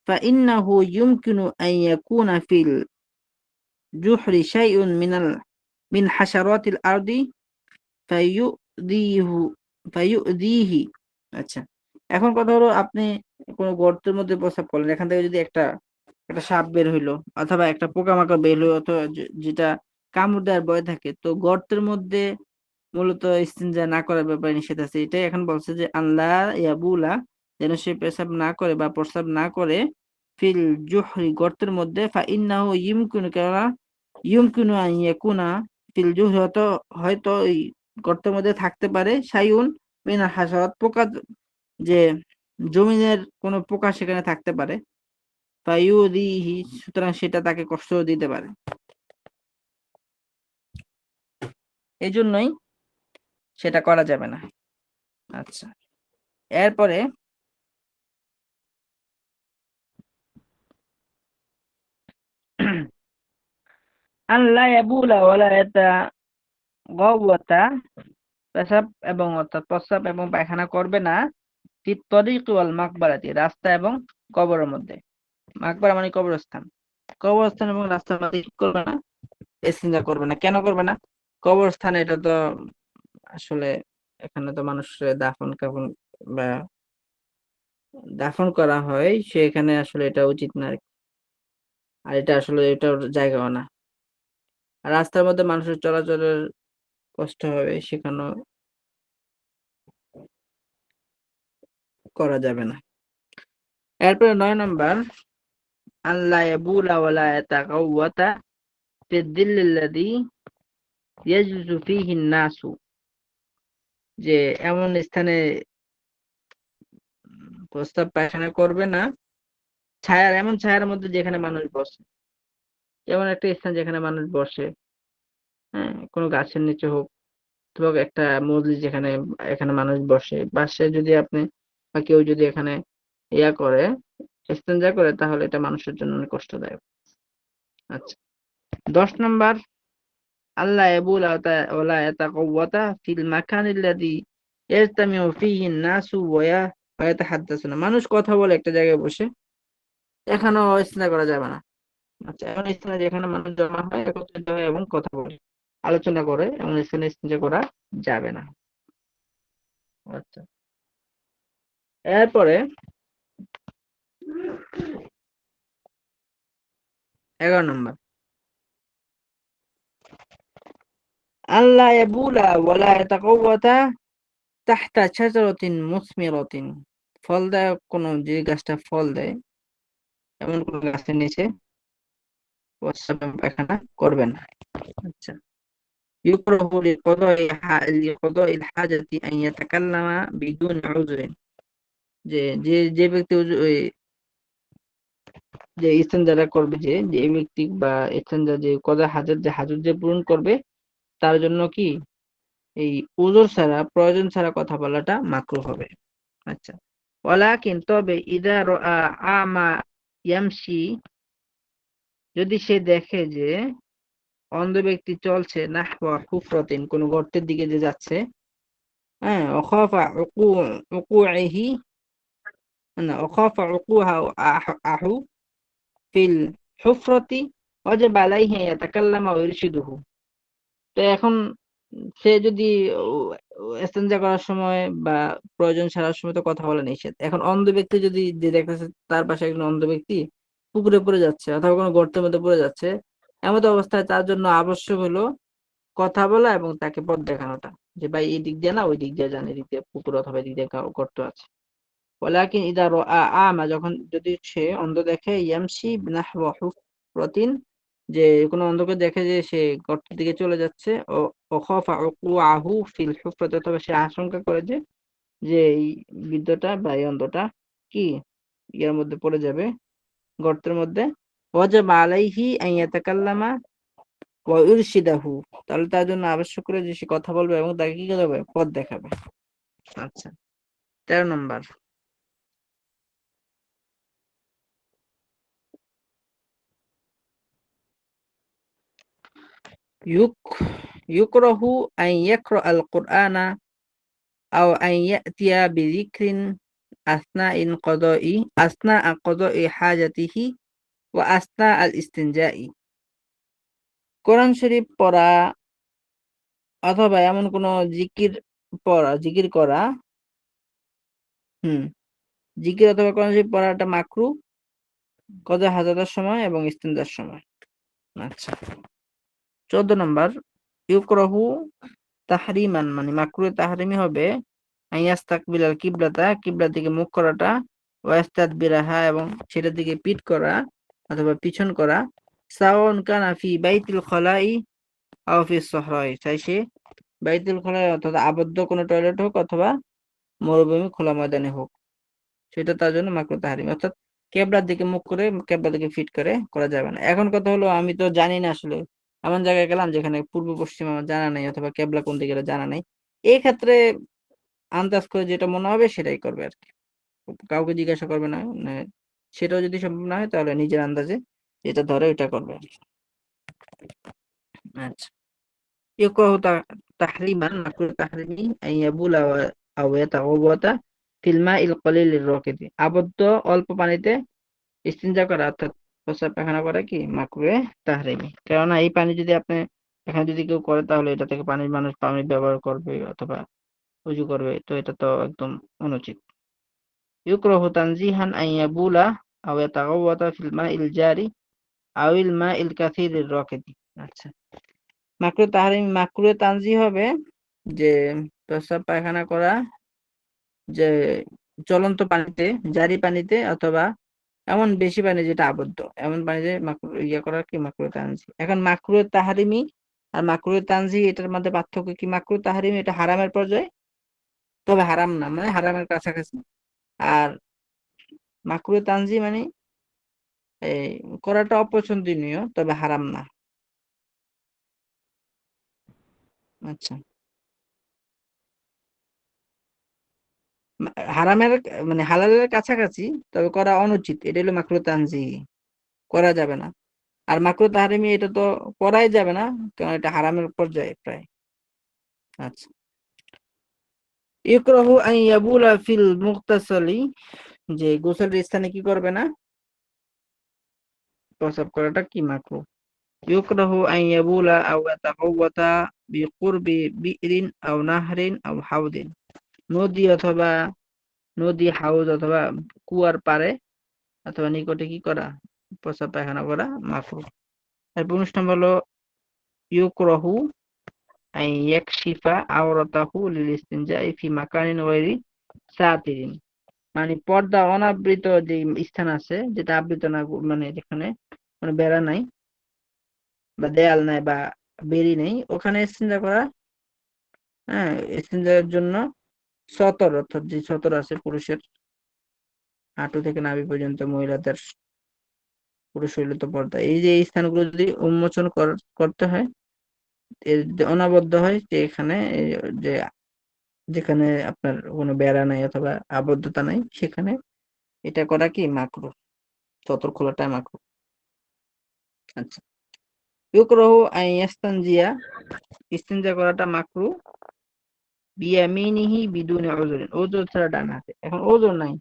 ফাইন্নাহু ইউমকিনু আন ইয়াকুনা ফিল জুহরি শাইউন মিন হাশারাতিল আরদি ফায়ুযিহু ফায়ুযিহি। আচ্ছা, এখন কথা হলো, আপনি কোনো গর্তের মধ্যে প্রস্রাব করলেন, এখান থেকে যদি একটা একটা সাপ বের হইলো অথবা একটা পোকামাকড় বের হইলো, অথবা যেটা কামড় দেওয়ার ভয় থাকে, তো গর্তের মধ্যে মূলত ইস্তিনজা না করার ব্যাপারে নিষেধ আছে। এটাই এখন বলছে যে আল্লাহ ইয়াবুলা, যেন সে পেশাব না করে বা প্রস্রাব না করে ফিল জুহরি, গর্তের মধ্যে, ফা ইন্নাহু ইউমকিনু, কেননা ইউমকিনু আন ইয়াকুনা ফিল জুহরি, হয়তো হয়তো ওই গর্তের মধ্যে থাকতে পারে শাইউন মিনাল হাশারাত, পোকা, যে জমিনের কোন পোকা সেখানে থাকতে পারে, ফায়ুদিহি, সুতরাং সেটা তাকে কষ্ট দিতে পারে। এই জন্যই সেটা করা যাবে না। আচ্ছা, এরপরে আল্লাহ ইয়াবুলা ওয়ালা ইয়াতাগাওয়াতা, পেশাব এবং অর্থাৎ প্রস্রাব এবং পায়খানা করবে না ফিত তরিকি ওয়াল মাকবারাতি, রাস্তা এবং কবরের মধ্যে। মাকবারা মানে কবরস্থান, কবরস্থান এবং রাস্তার মধ্যে কি করবে না, ইস্তিনজা করবে না। কেন করবে না, কবরস্থানে এটা তো আসলে এখানে তো মানুষ দাফন কাফন বা দাফন করা হয়, সেখানে আসলে এটা উচিত না আরকি। আর এটা আসলে এটার জায়গাও না। আর রাস্তার মধ্যে মানুষের চলাচলের কষ্ট হবে, সেখানেও করা যাবে না। এরপরে 9 নম্বর, আল্লাহ ইয়াবুলা ওয়ালা ইয়াতাগাওয়াতা ফিদ্দিল্লিল্লাযী ইয়াজলিসু ফীহি নাসু, যে এমন স্থানে প্রস্তাব পায়খানা করবে না, এমন ছায়ার মধ্যে যেখানে মানুষ বসে, এমন একটা স্থান যেখানে মানুষ বসে, হ্যাঁ, কোনো গাছের নিচে হোক, অথবা একটা মজলিস যেখানে এখানে মানুষ বসে, বাসে যদি আপনি বা কেউ যদি এখানে ইয়া করে, ইস্তেঞ্জা করে, তাহলে এটা মানুষের জন্য অনেক কষ্টদায়ক। আচ্ছা, 10 নম্বর, আল্লাহ ইয়াবুলা ওয়ালা ইয়াতাকাওয়াতা ফিল মাকানিল্লাযী ইয়াজতামিউ ফীহি নাসু ওয়া ইয়াতাহাদ্দাসুনা, মানুষ কথা বলে একটা জায়গায় বসে, এখানেও ইস্তেঞ্জা করা যাবে না। আচ্ছা, এমন স্থানে যেখানে মানুষ জমা হয়, একত্রিত হয় এবং কথা বলে, আলোচনা করে, এমন স্থানে ইস্তেঞ্জা করা যাবে না। আচ্ছা, এরপরে 11 নম্বর, আল্লাহ ইয়াবুলা ওয়ালা ইয়াতাকাওয়াতা তাহতা শাজারাতিন মুসমিরাতিন, ফলদায়ক কোন, যে গাছটা ফল দেয়, এমন কোন গাছের নিচে প্রস্রাব এবং পায়খানা করবেন না। আচ্ছা, ইউকরাহু লিকাদাইল হাজাতি আন ইয়াতাকাল্লামা বিদুন উযরিন, যে যে যে ব্যক্তি যে ইস্তেঞ্জাটা করবে, যে যে এই ব্যক্তি বা ইস্তেঞ্জা যে কজা হাজত যে হাজত যে পূরণ করবে, তার জন্য কি এই উযর ছাড়া, প্রয়োজন ছাড়া কথা বলাটা মাকরুহ হবে। আচ্ছা, ওয়ালাকিন তবে ইদা রাআ আমা ইয়ামশি, যদি সে দেখে যে অন্ধ ব্যক্তি চলছে নাহওয়া হুফরাতিন, কোন গর্তের দিকে যে যাচ্ছে, হ্যাঁ, ওয়াখাফা উকুইহি, না ওয়াখাফা উকুহা আহু ফিল হুফরাতি ওয়াজিব আলাইহি আন ইয়াতাকাল্লামা ওয়া ইরশিদুহু। তো এখন সে যদি ইস্তেঞ্জা করার সময় বা প্রয়োজন ছাড়ার সময় তো কথা বলা নিষেধ। এখন অন্ধ ব্যক্তি যদি যে দেখতেছে তার পাশে একজন অন্ধ ব্যক্তি পুকুরে পড়ে যাচ্ছে অথবা কোনো গর্তের মধ্যে পড়ে যাচ্ছে, এমত অবস্থায় তার জন্য আবশ্যক হলো কথা বলা এবং তাকে পথ দেখানোটা, যে ভাই এই দিক দিয়ে না ওই দিক দিয়ে যান, এদিক দিয়ে পুকুর অথবা এদিক দিয়ে গর্ত আছে। ওয়ালাকিন ইদা রাআ আমা, যখন যদি সে অন্ধ দেখে, ইয়ামশি নাহওয়া হুফরাতিন, যে কোনো অন্ধকে দেখে যে সে গর্তের দিকে চলে যাচ্ছে, ও খাফা উকুআহু ফিল হুফরাতি, অথবা সে আশঙ্কা করে যে যে এই বৃদ্ধটা বা এই অন্ধটা কি ইয়ার মধ্যে পড়ে যাবে, গর্তের মধ্যে, ওয়াজিব আলাইহি আন ইয়াতাকাল্লামা ওয়া ইরশিদাহু, তাহলে তার জন্য আবশ্যক করে যে সে কথা বলবে এবং তাকে কি করবে, পথ দেখাবে। আচ্ছা, 13 নম্বর, ইউক ইউকরাহু আন ইয়াকরা আল কুরআনা আও আন ইয়াতিয়া বিযিকরিন আসনাআ কদাই হাজাতিহি ওয়া আসনা আল ইস্তিনজাই। কোরআন শরীফ পড়া অথবা এমন কোন জিকির পড়া, জিকির করা, হুম, জিকির অথবা কোরআন শরীফ পড়াটা মাকরুহ কদা হাজাতের সময় এবং ইস্তিনজার সময়। আচ্ছা, 14 নম্বর, ইউকরাহু তাহরিমান, মানে মাকরুহ তাহরিমি হবে আইয়াস্তাকবিলাল কিবলাতা, কিবলার দিকে মুখ করাটা, ওয়াস্তাদবিরাহা, এবং সেটার দিকে পিঠ করা অথবা পিছন করা, সাওয়াউন কানা ফি বাইতিল খলাই আও ফিস সহরাই, চাই সে বাইতুল খলাই অর্থাৎ আবদ্ধ কোনো টয়লেট হোক অথবা মরুভূমি খোলা ময়দানে হোক, সেটা তার জন্য মাকরুহ তাহরিমি। অর্থাৎ কেবলার দিকে মুখ করে কেবলার দিকে ফিট করে করা যাবে না। এখন কথা হলো, আমি তো জানি না আসলে, এমন জায়গায় গেলাম যেখানে পূর্ব পশ্চিম আমার জানা নাই অথবা কেবলা কোন দিকে জানা নাই, এই ক্ষেত্রে আন্দাজ করে যেটা মনে হবে সেটাই করবে আর কি, কাউকে জিজ্ঞাসা করবে না। মানে সেটাও যদি সম্ভব না হয় তাহলে নিজের আন্দাজে যেটা ধরে ওইটা করবে আর কি। আচ্ছা, ইউকরাহু তাহরিমান, মাকরুহ তাহরিমি আন ইয়াবুলা আও ইয়াতাওয়াদা ফিল মাইল কলিলির রাকিদি, আবদ্ধ অল্প পানিতে ইস্তিনজা করা অর্থাৎ প্রস্রাব পায়খানা করা কি মাকরুহে তাহরিমি। কেননা এই পানি যদি আপনি এখানে যদি কেউ করে তাহলে এটা থেকে মানুষ পানি ব্যবহার করবে অথবা উজু করবে, তো এটা তো একদম অনুচিত। ইউকরাহু তানজিহান আন ইয়াবুলা আও ইয়াতাগাওয়াতা ফিল মাইল জারি আউল মাইল কাসিরির রাকিদি। আচ্ছা, মাকরুহ তাহরিমি, মাকরুহে তানজিহ হবে যে প্রস্রাব পায়খানা করা যে চলন্ত পানিতে, জারি পানিতে, অথবা এমন বেশি পানি যেটা আবদ্ধ, এমন পানিতে মাকরুহ ইয়া করা কি মাকরুহ তানজি। এখন মাকরুহ তাহরিমি আর মাকরুহ তানজি এটার মধ্যে পার্থক্য কি? মাকরুহ তাহরিমি এটা হারামের পর্যায়ে, তবে হারাম না, মানে হারামের কাছাকাছি। আর মাকরুহ তানজি মানে এই করাটা অপছন্দনীয় তবে হারাম না। আচ্ছা, হারামের মানে হালালের কাছাকাছি তবে করা অনুচিত, এটা হলো মাকরুহ তানজি, করা যাবে না। আর মাকরুহ তাহরিমি এটা তো করাই যাবে না, কারণ এটা হারামের পর্যায়ে প্রায়। আচ্ছা, ইকরাহু আন ইয়াবুলা ফিল মুগতাসালি, যে গোসলের স্থানে কি করবে না, প্রস্রাব করাটা কি মাকরুহ। ইকরাহু আন ইয়াবুলা আও ইয়াতাগাওয়াতা বিকুরবি বিইরিন আও নাহরিন আও হাউদিন, নদী অথবা হাউজ অথবা কুয়ার পাড়ে অথবা নিকটে কি করা, প্রস্রাব পায়খানা করা মাকরুহ। আর ১৫ নম্বর হলো ইউকরাহু আন ইয়াকশিফা আওরাতাহু লিল ইসতিনজাই ফি মাকানিন গায়রি সাতিরিন, মানে পর্দা অনাবৃত যে স্থান আছে, যেটা আবৃত না, মানে যেখানে মানে বেড়া নাই বা দেয়াল নাই বা বেড়ি নেই, ওখানে ইস্তিনজা করা। হ্যাঁ, ইস্তিনজার জন্য সতর, অর্থাৎ যে সতর আছে পুরুষের হাঁটু থেকে নাভি পর্যন্ত, মহিলাদের পুরো শরীরে তো পর্দা, এই যে এই স্থানগুলো যদি উন্মোচন করতে হয়, এর যে অনাবদ্ধ হয়, যে এখানে যে যেখানে আপনার কোনো বেড়া নাই অথবা আবদ্ধতা নাই, সেখানে এটা করা কি মাকরুহ, চতর খোলাটা মাকরুহ। আচ্ছা, ইউকরাহু আন ইস্তানজিয়া, ইস্তিনজা করাটা মাকরুহ, বিয়ামিনিহি বিদুনি উযুরিন, ওযর ছাড়া ডান হাতে। এখন ওযর নাই,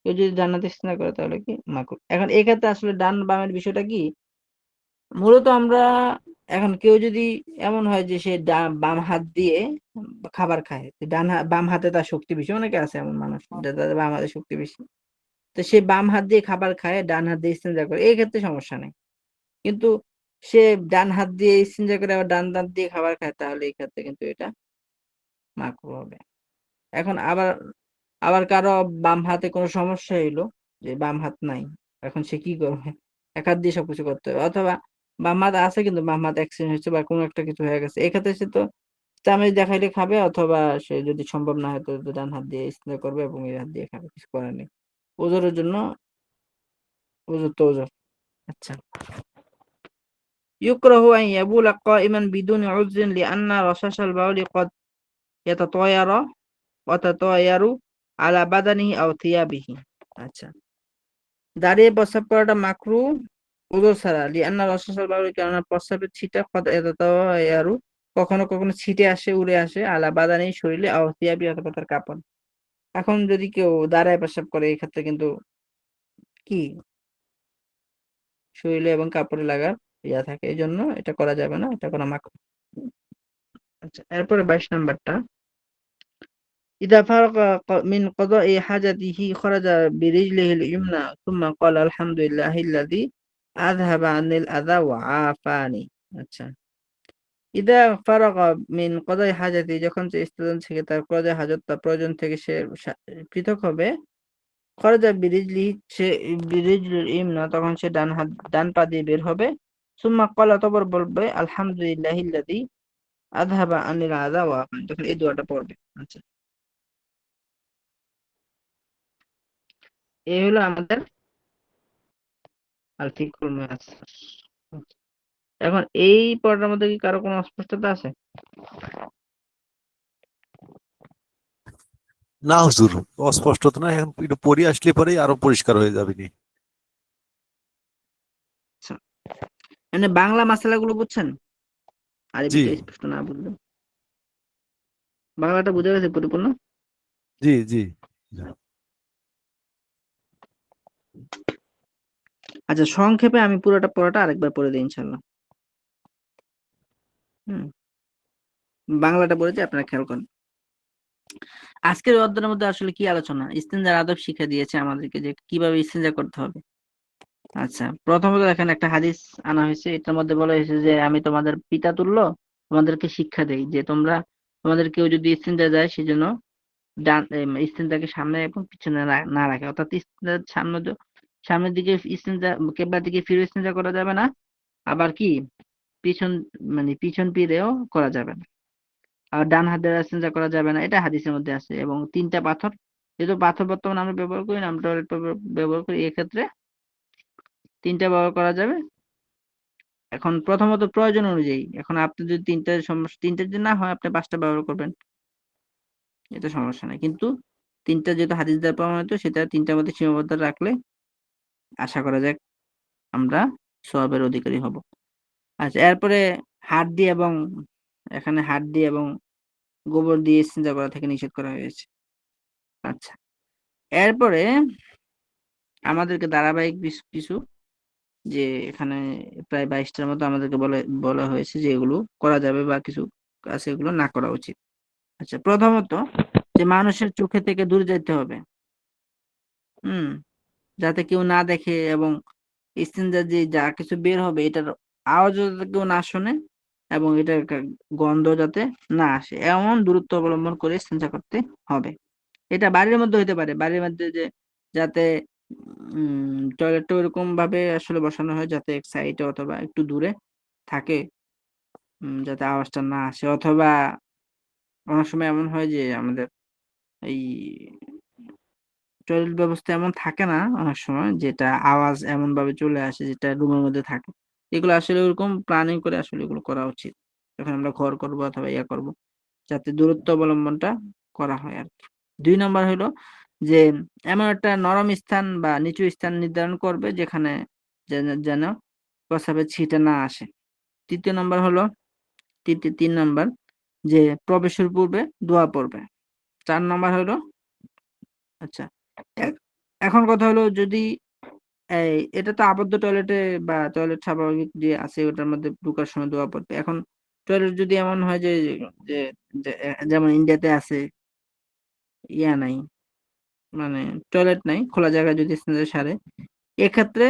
কেউ যদি ডান হাতে ইস্তিনজা করে তাহলে কি মাকরুহ। এখন এক্ষেত্রে আসলে ডান বামের বিষয়টা কি, মূলত আমরা, এখন কেউ যদি এমন হয় যে সে বাম হাত দিয়ে খাবার খায়, তো বাম হাতে তার শক্তি বেশি, অনেকে আছে এমন মানুষ যাদের বাম হাতে শক্তি বেশি, তো সে বাম হাত দিয়ে খাবার খায়, ডান হাত দিয়ে ইস্তেঞ্জা করে, এই ক্ষেত্রে সমস্যা নেই। কিন্তু সে ডান হাত দিয়ে ইস্তেঞ্জা করে আবার ডান হাত দিয়ে খাবার খায়, তাহলে এই ক্ষেত্রে কিন্তু এটা মাকরুহ হবে। এখন আবার আবার কারো বাম হাতে কোনো সমস্যা হইলো, যে বাম হাত নাই, এখন সে কি করবে, এক হাত দিয়ে সবকিছু করতে হবে, অথবা বাম হাত আছে কিন্তু বাম হাত অ্যাক্সিডেন্ট হয়েছে বা কোনো একটা কিছু হয়ে গেছে, এক্ষেত্রে সে তো চামিচ দেখাইলে খাবে, অথবা সে যদি সম্ভব না হয় তো ডান হাত দিয়ে ইস্তেঞ্জা করবে এবং এই হাত দিয়ে খাবে, কিছু করার নেই। ওজোরের জন্য ওজোর তো ওজোর। আচ্ছা, يكره أن يبول قائما بدون عذر لأن رشاش البول قد يتطاير وتطاير على بدنه أو ثيابه। আচ্ছা, দাঁড়িয়ে প্রস্রাব করাটা মাকরু ওযর ছাড়া, লিআন্না রসাসাল বাউল, কেননা প্রস্রাবের ছিটা কদ ইয়াতাতায়ারু, কখনো কখনো ছিটে আসে, উড়ে আসে, আলা বাদানি, শরীরে, আও থিয়াবি, অথবা তার কাপড়। এখন যদি কেউ দাঁড়ায় প্রস্রাব করে, এই ক্ষেত্রে কিন্তু কি শরীরে এবং কাপড়ে লাগার থাকে, এই জন্য এটা করা যাবে না, এটা করা মাকরু। আচ্ছা, এরপরে 22 নাম্বারটা, إذا فرغ من قضاء حاجته خرج برجله اليمنى ثم قال الحمد لله الذي أذهب عني الأذى وعافاني। আচ্ছা, ইদা ফারাগা মিন কদাই হাজাতি, যখন সে স্থান থেকে তার কদাই হাজত, তার প্রয়োজন থেকে সে পৃথক হবে, খরজা বিরিজলি, সে বিরিজলিল ইমনা, তখন সে ডান পা দিয়ে বের হবে, সুম্মা ক্বালা, অতঃপর বলবে আলহামদুলিল্লাহিল্লাযী আযহাবা আনিল আযা ওয়া আফানি, তখন এই দোয়াটা পড়বে। আচ্ছা, এই হলো আমাদের আল ফিকহুল মুয়াসসার। এখন এই পড়ার মধ্যে কি কারো কোনো অস্পষ্টতা আছে? না হুজুর, অস্পষ্টতা না, এখন একটু পড়ি, আসলে পরেই আরো পরিষ্কার হয়ে যাবে নি। আচ্ছা, মানে বাংলা মাসালাগুলো বুঝছেন, জি আরবিটা স্পষ্ট না বুঝলে। বাংলাটা বুঝে গেছে পরিপূর্ণ? জি জি। আচ্ছা, সংক্ষেপে আমি পুরোটা পড়াটা আরেকবার পড়ে দিই ইনশাল্লাহ। হুম, বাংলাটা পড়েছি, আপনারা খেয়াল করেন। আজকের অধ্যায়ের মধ্যে আসলে কি আলোচনা, ইস্তেঞ্জার আদব শিক্ষা দিয়েছে আমাদেরকে যে কিভাবে ইস্তেঞ্জা করতে হবে। আচ্ছা, প্রথমত এখানে একটা হাদিস আনা হয়েছে, এটার মধ্যে বলা হয়েছে যে আমি তোমাদের পিতা তুল্য তোমাদেরকে শিক্ষা দেই, যে তোমরা, তোমাদের কেউ যদি ইস্তেঞ্জা যায়, সেজন্য ইস্তেঞ্জাকে সামনে এবং পিছনে না রাখে, অর্থাৎ ইস্তেঞ্জার সামনের দিকে ইস্তেঞ্জা, কেবলার দিকে ফিরে ইস্তেঞ্জা করা যাবে না, আবার কি পিছন, মানে পিছন ফিরেও করা যাবে না, আর ডান হাত দ্বারা ইস্তেঞ্জা করা যাবে না, এটা হাদিসের মধ্যে আছে। এবং 3টা পাথর, যেহেতু পাথর বর্তমানে আমরা ব্যবহার করি না, আমরা টয়লেট পেপার ব্যবহার করি, এক্ষেত্রে 3টা ব্যবহার করা যাবে। এখন প্রথমত প্রয়োজন অনুযায়ী, এখন আপনি যদি 3টা যদি না হয়, আপনি 5টা ব্যবহার করবেন, এটা সমস্যা নাই। কিন্তু 3টা যেহেতু হাদিস দ্বারা প্রমাণিত, সেটা 3টার মধ্যে সীমাবদ্ধ রাখলে আশা করা যায় আমরা সওয়াবের অধিকারী হব। আচ্ছা, এরপরে হাড্ডি এবং, এখানে হাড্ডি এবং গোবর দিয়ে ইস্তেঞ্জা করা থেকে নিষেধ করা হয়েছে। আচ্ছা, এরপরে আমাদেরকে ধারাবাহিক কিছু, যে এখানে প্রায় 22টার মতো আমাদেরকে বলা হয়েছে যে এগুলো করা যাবে বা কিছু আছে এগুলো না করা উচিত। আচ্ছা, প্রথমত যে মানুষের চোখে থেকে দূরে যেতে হবে, হুম, যাতে কেউ না দেখে, এবং ইস্তেঞ্জার যে যা কিছু বের হবে এটার আওয়াজ যাতে কেউ না শোনে, এবং এটার গন্ধ যাতে না আসে, এমন দূরত্ব অবলম্বন করে ইস্তেঞ্জা করতে হবে। এটা বাড়ির মধ্যে হইতে পারে, বাড়ির মধ্যে যে যাতে টয়লেটটা ওইরকম ভাবে আসলে বসানো হয় যাতে এক সাইডে অথবা একটু দূরে থাকে, যাতে আওয়াজটা না আসে, অথবা অনেক সময় এমন হয় যে আমাদের এই টয়লেট ব্যবস্থা এমন থাকে না অনেক সময়, যেটা আওয়াজ এমন ভাবে চলে আসে যেটা রুমের মধ্যে থাকে। এগুলো আসলে ওরকম প্ল্যানিং করে আসলে এগুলো করা উচিত, যখন আমরা ঘর করবো অথবা ইয়া করবো, যাতে দূরত্ব অবলম্বনটা করা হয় আর কি। 2 নম্বর হলো যে এমন একটা নরম স্থান বা নিচু স্থান নির্ধারণ করবে যেখানে যেন প্রস্রাবের ছিটা না আসে। 3 নম্বর হলো 3 নম্বর যে প্রবেশের পূর্বে দোয়া পড়বে। 4 নম্বর হলো, আচ্ছা, এ- এখন কথা হলো যদি এটা তো আবদ্ধ টয়লেটে বা টয়লেট স্বাভাবিক যে আছে ওটার মধ্যে ঢোকার সময় দোয়া পড়বে। এখন টয়লেট যদি এমন হয় যে যে যেমন ইন্ডিয়াতে আছে, ইয়া নাই, মানে টয়লেট নাই, খোলা জায়গায় যদি স্নানের সারে, এক্ষেত্রে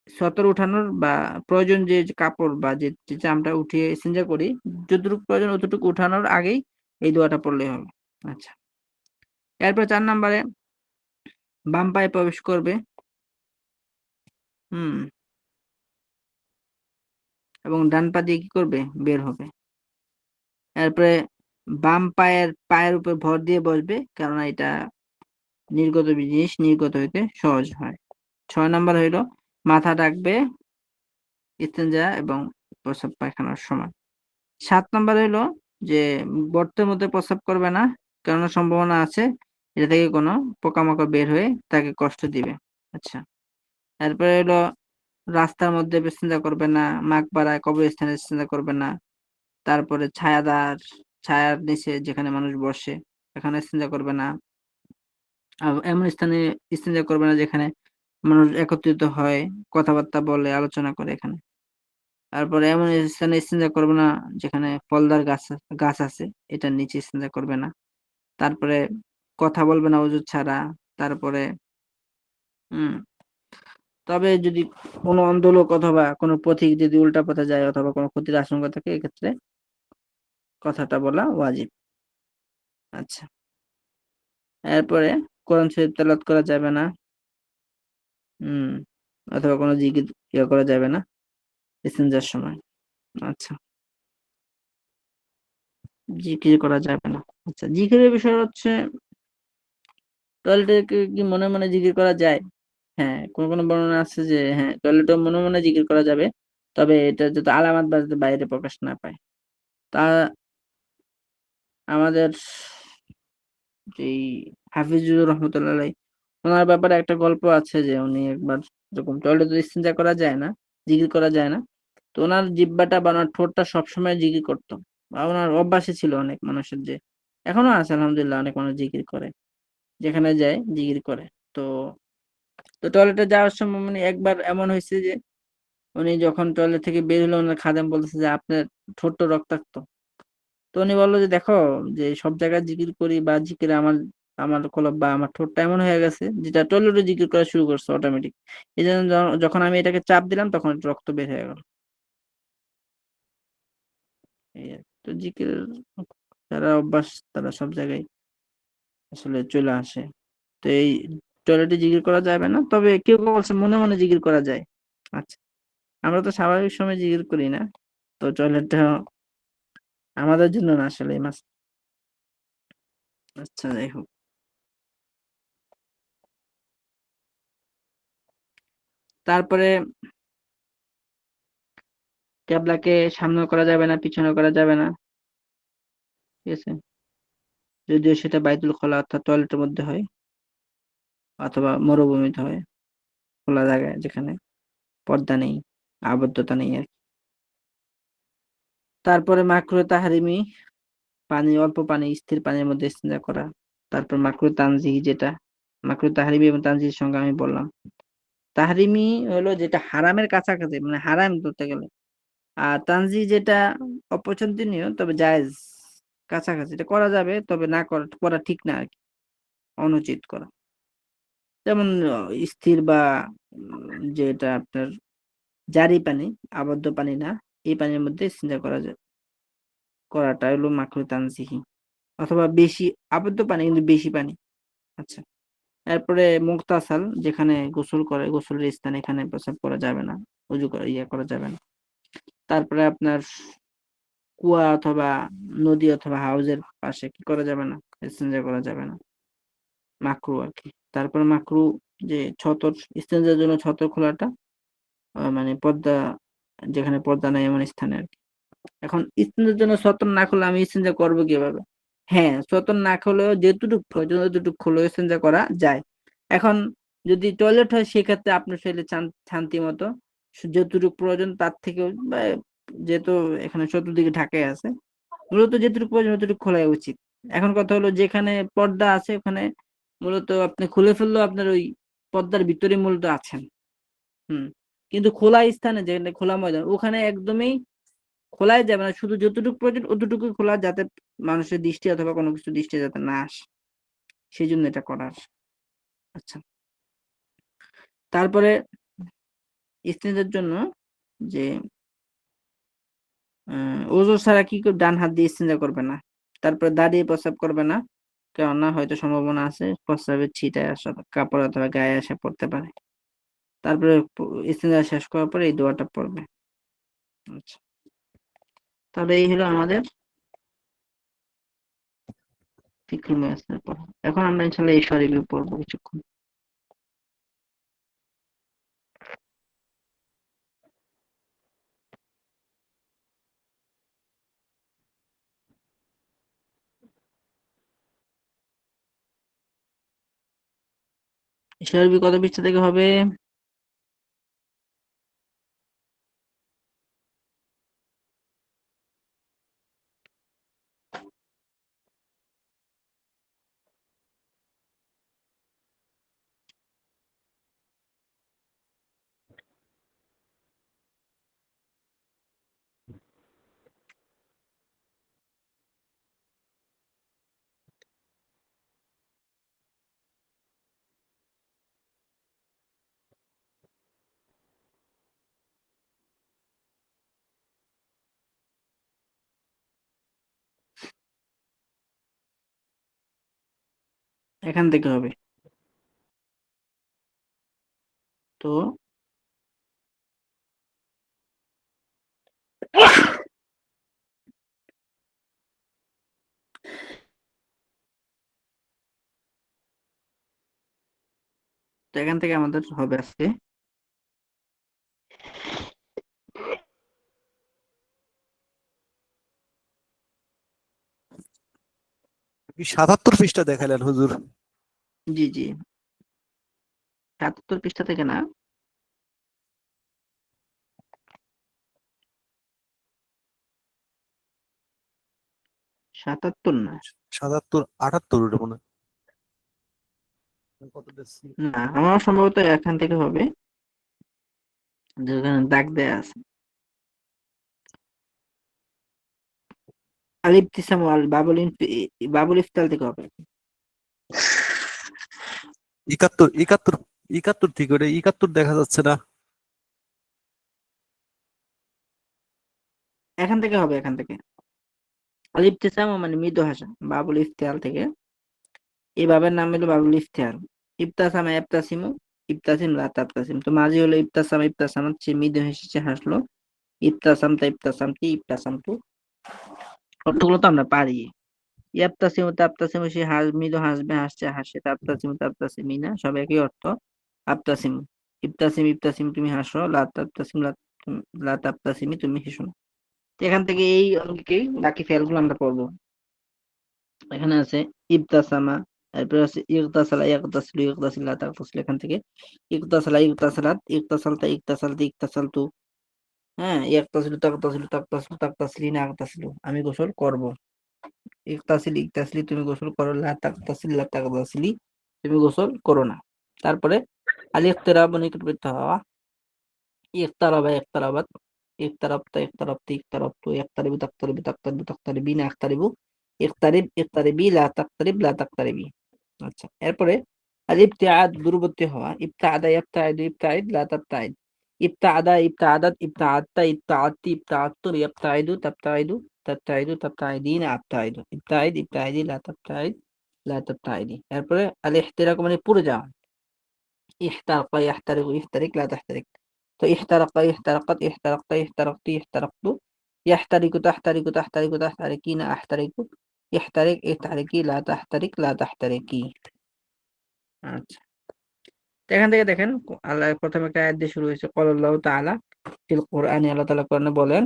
সতর উঠানোর বা প্রয়োজন যে যে কাপড় বা যে চামড়া উঠিয়ে ইস্তেঞ্জা করি, যতটুকু প্রয়োজন অতটুকু উঠানোর আগেই এই দোয়াটা পড়লেই হবে। আচ্ছা, এরপর 4 নম্বরে বাম পায়ে প্রবেশ করবে। হুম। এবং ডান পা দিয়ে কি করবে, বের হবে। এরপরে বাম পায়ের উপর ভর দিয়ে বসবে, কারণ এটা নির্গত জিনিস নির্গত হইতে সহজ হয়। 6 নম্বর হইলো মাথা ডাকবে ইস্তেঞ্জা এবং প্রস্রাব পায়খানার সময়। 7 নম্বর হইলো যে গর্তের মধ্যে প্রস্রাব করবে না, কারণ সম্ভাবনা আছে এটা থেকে কোনো পোকামাকড় বের হয়ে তাকে কষ্ট দিবে। আচ্ছা, এরপরে হলো রাস্তার মধ্যে ইস্তেঞ্জা করবে না, মাকবারায় কবরস্থানে ইস্তেঞ্জা করবে না, তারপরে ছায়ার নিচে যেখানে মানুষ বসে এখানে ইস্তেঞ্জা করবে না। এমন স্থানে ইস্তেঞ্জা করবে না যেখানে মানুষ একত্রিত হয়, কথাবার্তা বলে, আলোচনা করে এখানে। তারপরে এমন স্থানে ইস্তেঞ্জা করবে না যেখানে ফলদার গাছ আছে, এটার নিচে ইস্তেঞ্জা করবে না। তারপরে কথা বলবে না অজু ছাড়া। তারপরে হুম, তবে যদি কোনো অন্ধ লোক অথবা কোনো পথিক যদি উল্টা পথে যায় অথবা কোনো ক্ষতির আশঙ্কা থাকে, এক্ষেত্রে কথাটা বলা ওয়াজিব। আচ্ছা, এরপরে কোরআন শরীফ তেলাওয়াত করা যাবে না। হুম, অথবা কোনো জিকির করা যাবে না ইস্তেঞ্জার সময়। আচ্ছা, জিকির করা যাবে না। আচ্ছা, জিকিরের বিষয় হচ্ছে টয়লেটে কি মনে মনে জিকির করা যায়? হ্যাঁ, কোনো বর্ণনা আছে যে হ্যাঁ, টয়লেটেও মনে মনে জিকির করা যাবে, তবে এটা যাতে আলামাত বাজতে বাইরে প্রকাশ না পায়। তা আমাদের যেই হাফিজুর রহমতুল্লাহ আলাই, ওনার ব্যাপারে একটা গল্প আছে যে উনি একবার এরকম টয়লেটে ইস্তেঞ্জা করা যায় না, জিকির করা যায় না, তো ওনার জিহ্বাটা বা ওনার ঠোঁটটা সবসময় জিকির করতো, বা ওনার অভ্যাসে ছিল অনেক মানুষের, যে এখনো আছে আলহামদুলিল্লাহ, অনেক মানুষ জিকির করে, যেখানে যায় জিকির করে। তো তো টয়লেটে যাওয়ার সময় মানে একবার এমন হয়েছে যে উনি যখন টয়লেট থেকে বের হলো, ওনার খাদেম বলতেছে যে আপনার ঠোঁট তো রক্তাক্ত। তো উনি বললো যে দেখো, যে সব জায়গায় জিকির করি বা জিকিরে আমার আমার কলব বা আমার ঠোঁটটা এমন হয়ে গেছে যেটা টয়লেটে জিকির করা শুরু করছে অটোমেটিক। এই জন্য যখন আমি এটাকে চাপ দিলাম তখন একটু রক্ত বের হয়ে গেল। এই আর কি। তো জিকির যারা অভ্যাস তারা সব জায়গায় আসলে চলে আসে। তো এই টয়লেটে জিকির করা যাবে না, তবে কেউ কেউ বলছে মনে মনে জিকির করা যায়। আচ্ছা, আমরা তো স্বাভাবিক সময় জিকির করি না, তো টয়লেটটা আমাদের জন্য না আসলে এই মাস। আচ্ছা, যাই হোক। তারপরে ক্যাবলাকে সামনে করা যাবে না, পিছনে করা যাবে না, ঠিক আছে, যদিও সেটা বাইতুল খোলা অর্থাৎ টয়লেটের মধ্যে হয় অথবা মরুভূমিতে হয়, খোলা জায়গায় যেখানে পর্দা নেই, আবদ্ধতা নেই আর কি। তারপরে মাকরুহ তাহরিমি, অল্প পানি স্থির পানির মধ্যে ইস্তেঞ্জা করা। তারপর মাকরুহ তানজিহি, যেটা মাকরুহ তাহরিমি এবং তানজিহির সঙ্গে আমি বললাম। তাহরিমি হলো যেটা হারামের কাছাকাছি, মানে হারাম ধরতে গেলে। আর তানজিহ যেটা অপছন্দনীয় তবে জায়েজ, কাছাকাছি, এটা করা যাবে তবে না করা ঠিক না আর কি, অনুচিত করা। যেমন স্থির বা যেটা আপনার জারি পানি, আবদ্ধ পানি না, এই পানির মধ্যে ইস্তেঞ্জা করাটা হলো মাকরুহ তানজিহি। অথবা বেশি আবদ্ধ পানি কিন্তু বেশি পানি। আচ্ছা, এরপরে মুগতাসাল, যেখানে গোসল করে, গোসলের স্থান, এখানে প্রস্রাব করা যাবে না, উজু করা করা যাবে না। তারপরে আপনার কুয়া অথবা নদী অথবা হাউজের পাশে কি করা যাবে না, ইস্তেঞ্জা করা যাবে না। মাকরু আর কি। তারপর মাকরু যে ছতর, ইস্তেঞ্জার জন্য ছতর খোলাটা মানে পর্দা, যেখানে পর্দা নাই এমন স্থানে আর কি। এখন ইস্তেঞ্জার জন্য ছতর না খুলে আমি ইস্তেঞ্জা করবো কিভাবে? হ্যাঁ, ছতর না খুলেও যেটুকু প্রয়োজন ততটুকু খুলে ইস্তেঞ্জা করা যায়। এখন যদি টয়লেট হয় সেক্ষেত্রে আপনি চাইলে শান্তি মতো যতটুকু প্রয়োজন তার থেকেও যেহেতু এখানে চতুর্দিকে ঢাকাই আছে, মূলত যেটুকু প্রয়োজন ততটুকু খোলাই উচিত। এখন কথা হলো যেখানে পর্দা আছে ওখানে মূলত আপনি খুলে ফেললেও আপনার ওই পর্দার ভিতরে মূলত আছেন। হুম। কিন্তু খোলা স্থানে, যেখানে খোলা ময়দান, ওখানে একদমই খোলাই যাবে না, শুধু যতটুকু প্রয়োজন অতটুকু খোলা, যাতে মানুষের দৃষ্টি অথবা কোনো কিছু দৃষ্টি যাতে না আসে, সেই জন্য এটা করার। আচ্ছা, তারপরে স্ত্রীদের জন্য যে ওযু ছাড়া কি ডান হাত দিয়ে ইস্তেঞ্জা করবে না। তারপরে দাঁড়িয়ে প্রস্রাব করবে না, কেননা হয়তো সম্ভাবনা আছে প্রস্রাবের ছিটায় আসা কাপড় অথবা গায়ে এসে পড়তে পারে। তারপরে ইস্তেঞ্জা শেষ করার পরে এই দোয়াটা পড়বে। আচ্ছা, তাহলে এই হলো আমাদের ফিকহুল মাসাইলের পড়া। এখন আমরা ইনশাআল্লাহ ইশা রিভিউ পড়বো কিছুক্ষণ। ইশা রিভিউ কত পৃষ্ঠা থেকে হবে? এখান থেকে হবে। তো তো এখান থেকে আমাদের হবে আজকে আপনি ৭৭ পৃষ্ঠা দেখালেন হুজুর। জি জি ৭৭ পৃষ্ঠা থেকে না, ৭৭ না, ৭৭, ৭৮ ওটা মনে হয়। কত দেখছি? না আমার সম্ভবত এখান থেকে হবে, যেখানে দাগ দেয়া আছে আল ইবতিসাম আল বাবুল ইফতাল থেকে হবে। ৭১, ৭১, ৭১ ঠিক ওটা ৭১ দেখা যাচ্ছে না। এখান থেকে হবে, এখান থেকে আল ইবতিসাম মানে মৃদু হাসা, বাবুল ইফতিহাল থেকে। এই বাবের নাম হলো বাবুল ইফতিহাল। ইবতাসামা ইবতাসিমু, ইবতাসিম লা তাবতাসিম। তো মাঝি হলো ইবতাসামা ইবতাসামাত, সে মৃদু হেসে হাসলো। ইবতাসামতা ইবতাসামতি ইবতাসামতু, অর্থগুলো তো আমরা পারি। ইয়াবতাসিমু তাবতাসিমু, সে মৃদু হাসবে হাসছে হাসছে। তাবতাসিমু তাবতাসিমিনা, সব একই অর্থ। আবতাসিমু, ইবতাসিম ইবতাসিম তুমি হাসো। লা তাবতাসিম লা তাবতাসিমি তুমি হেসো না। তো এখান থেকে এই অঙ্কেই বাকি ফেলগুলো আমরা পড়বো। এখানে আছে ইবতাসামা, তারপরে আছে ইগতাসালা ইয়াগতাসিলু ইগতাসিলা তাগতাসিলু। এখান থেকে ইগতাসালা ইগতাসালাত ইগতাসালতা ইগতাসালতি ইগতাসালতু। হ্যাঁ, ইয়াগতাসিলু তাগতাসিলু তাগতাসিলু তাগতাসিলিনা আগতাসিলু, আমি গোসল করব। ইগতাসিলি ইগতাসিলি তুমি গোসল করো। লা তাগতাসিল লা তাগতাসিলি তুমি গোসল করো না। তারপরে আল ইকতিরাব, নিকটবর্তী হওয়া। ইকতারাবা ইকতারাবাত, ইকতারাবতা ইকতারাবতি ইকতারাবতু, ইকতারিবু তাকতারিবু তাকতারিবু তাকতারিবিনা আকতারিবু, ইকতারিব ইকতারিবি লা তাকতারিব লা তাকতারিবি। আচ্ছা, এরপরে আল ইবতিআদ, দূরবর্তী হওয়া। ইবতাআদা ইবতাইদু ইবতাইদ লা তাবতাইদ, ইবতাআদা ইবতাআদাত ইবতাআদতা ইবতাআদতি ইবতাআদতুম, ইবতাইদু তাবতাইদু তাবতাইদু তাবতাইদিনা আবতাইদু, ইবতাইদ ইবতাইদি লা তাবতাইদ লা তাবতাইদি। এরপরে আল ইহতিরাক মানে পুড়ে যাওয়া। احترق يحترق يحترق لا تحترق। তো احترق احترقت احترقت احترقت احترقت، يحترق تحترق تحترق تحترقين احترق، احترق احترقي لا تحترق لا تحترقي। আচ্ছা, তো এখান থেকে দেখেন আল্লাহ প্রথমে একটা আয়াত দিয়ে শুরু হয়েছে, ক্বালাল্লাহু তাআলা ফিল কুরআনি, আল্লাহ তাআলা কোরআনে বলেন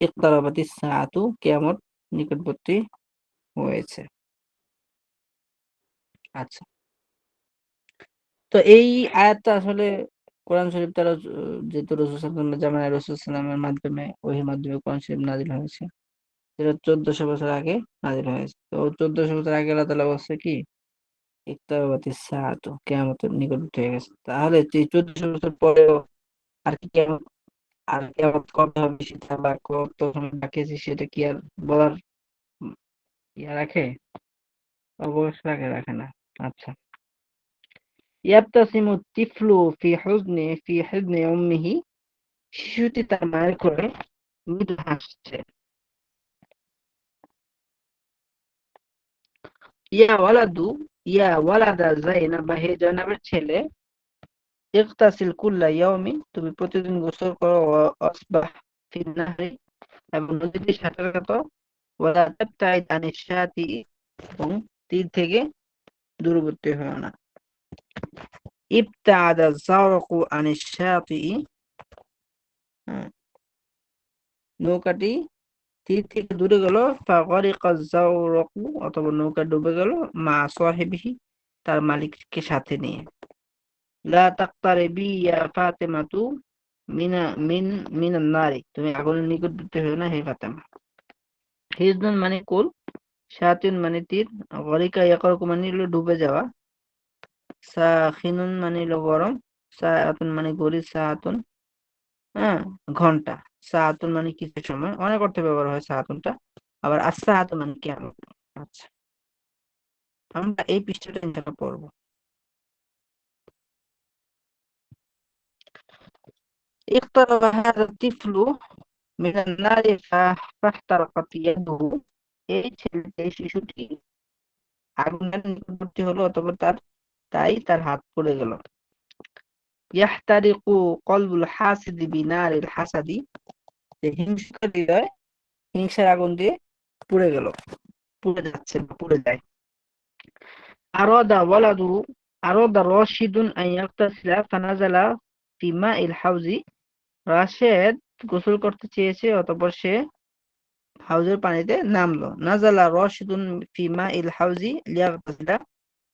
ইকতারাবাতিস সাআতু, কিয়ামত নিকটবর্তী হয়েছে। আচ্ছা, তো এই আয়াতটা আসলে কোরআন শরীফ দ্বারা যেহেতু রাসূল সাল্লাল্লাহু আলাইহি ওয়াসাল্লামের জামানায় রাসূল সাল্লাল্লাহু আলাইহি ওয়াসাল্লামের মাধ্যমে ওহীর মাধ্যমে কোরআন শরীফ নাযিল হয়েছে। যেটা 1400 বছর আগে নাযিল হয়েছে। তো 1400 বছর আগে আল্লাহ তাআলা বলছে কি ইকতারাবাতিস সাআতু, কিয়ামতের নিকটবর্তী হয়ে গেছে। তাহলে যে 1400 বছর পরেও আর কি কিয়ামত, আর কিয়ামত কবে হবে সেটা বা কত সময় বাকি আছে সেটা কি আর বলার উম ইয়া রাখে? অবশ্যই রাখে না। আচ্ছা। ইয়াবতাসিমু তিফলু ফি হুজনি উম্মিহি, শিশুটি তার মায়ের কোলে মৃদু হাসছে। ইয়া ওয়ালাদু, ইয়া ওয়ালাদা যায়নাব, হে জয়নাবের ছেলে, ইগতাসিল কুল্লা ইয়াউমিন, তুমি প্রতিদিন গোসল করো, আসবাহ ফিন নাহরি, এবং নদীতে সাঁতার কাটো, ওয়ালা তাবতাইদ আনিশ শাতি, এবং তীর থেকে দূরবর্তী হও না। ইবতাআদা যাওরাকু আনিশ শাতি, নৌকাটি তীর থেকে দূরে গেল, ফাগরিকা যাওরাকু, অথবা নৌকা ডুবে গেল, মা সাহিবিহি, তার মালিককে সাথে নিয়ে। লা তাকতারিবি ইয়া ফাতেমাতু মিনা মিন মিনান নারি, তুমি আগুনের নিকটবর্তী হও না হে ফাতেমা। হিজনুন মানে কুল, শায়াতিন মানে তীর, গরিকা ইয়াকরকু মানে হলো ডুবে যাওয়া, সাখিনুন মানে হলো গরম, সাআতুন মানে ঘড়ি, সাআতুন হ্যাঁ ঘন্টা, সাআতুন মানে কিছু সময়, অনেক অর্থে ব্যবহার হয় সাআতুনটা, আবার আস-সাআতু মানে কিয়ামত। আচ্ছা, আমরা এই পৃষ্ঠাটা ইনশাআল্লাহ পড়বো। ইকতারাবা হাযা তিফলু মিনান নারি ফাহতারাকাত ইয়াদুহু, এই ছেলেটি, এই শিশুটি আগুনের নিকটবর্তী হলো, অথবা তাই তার হাত পুড়ে গেল। ইয়াহতারিকু কলবুল হাসিদি বিনারিল হাসাদি, যে হিংসুকের হৃদয় হিংসার আগুন দিয়ে পুড়ে গেল, পুড়ে যাচ্ছে বা পুড়ে যায়। আরাদা ওয়ালাদু, আরাদা রাশিদুন আন ইয়াগতাসিলা ফানাজালা ফি মাইল হাউজি, রাশেদ গোসল করতে চেয়েছে, অতঃপর সে হাউজের পানিতে নামলো। নাজালা রাশিদুন ফি মাইল হাউজি লিয়াগতাসিলা,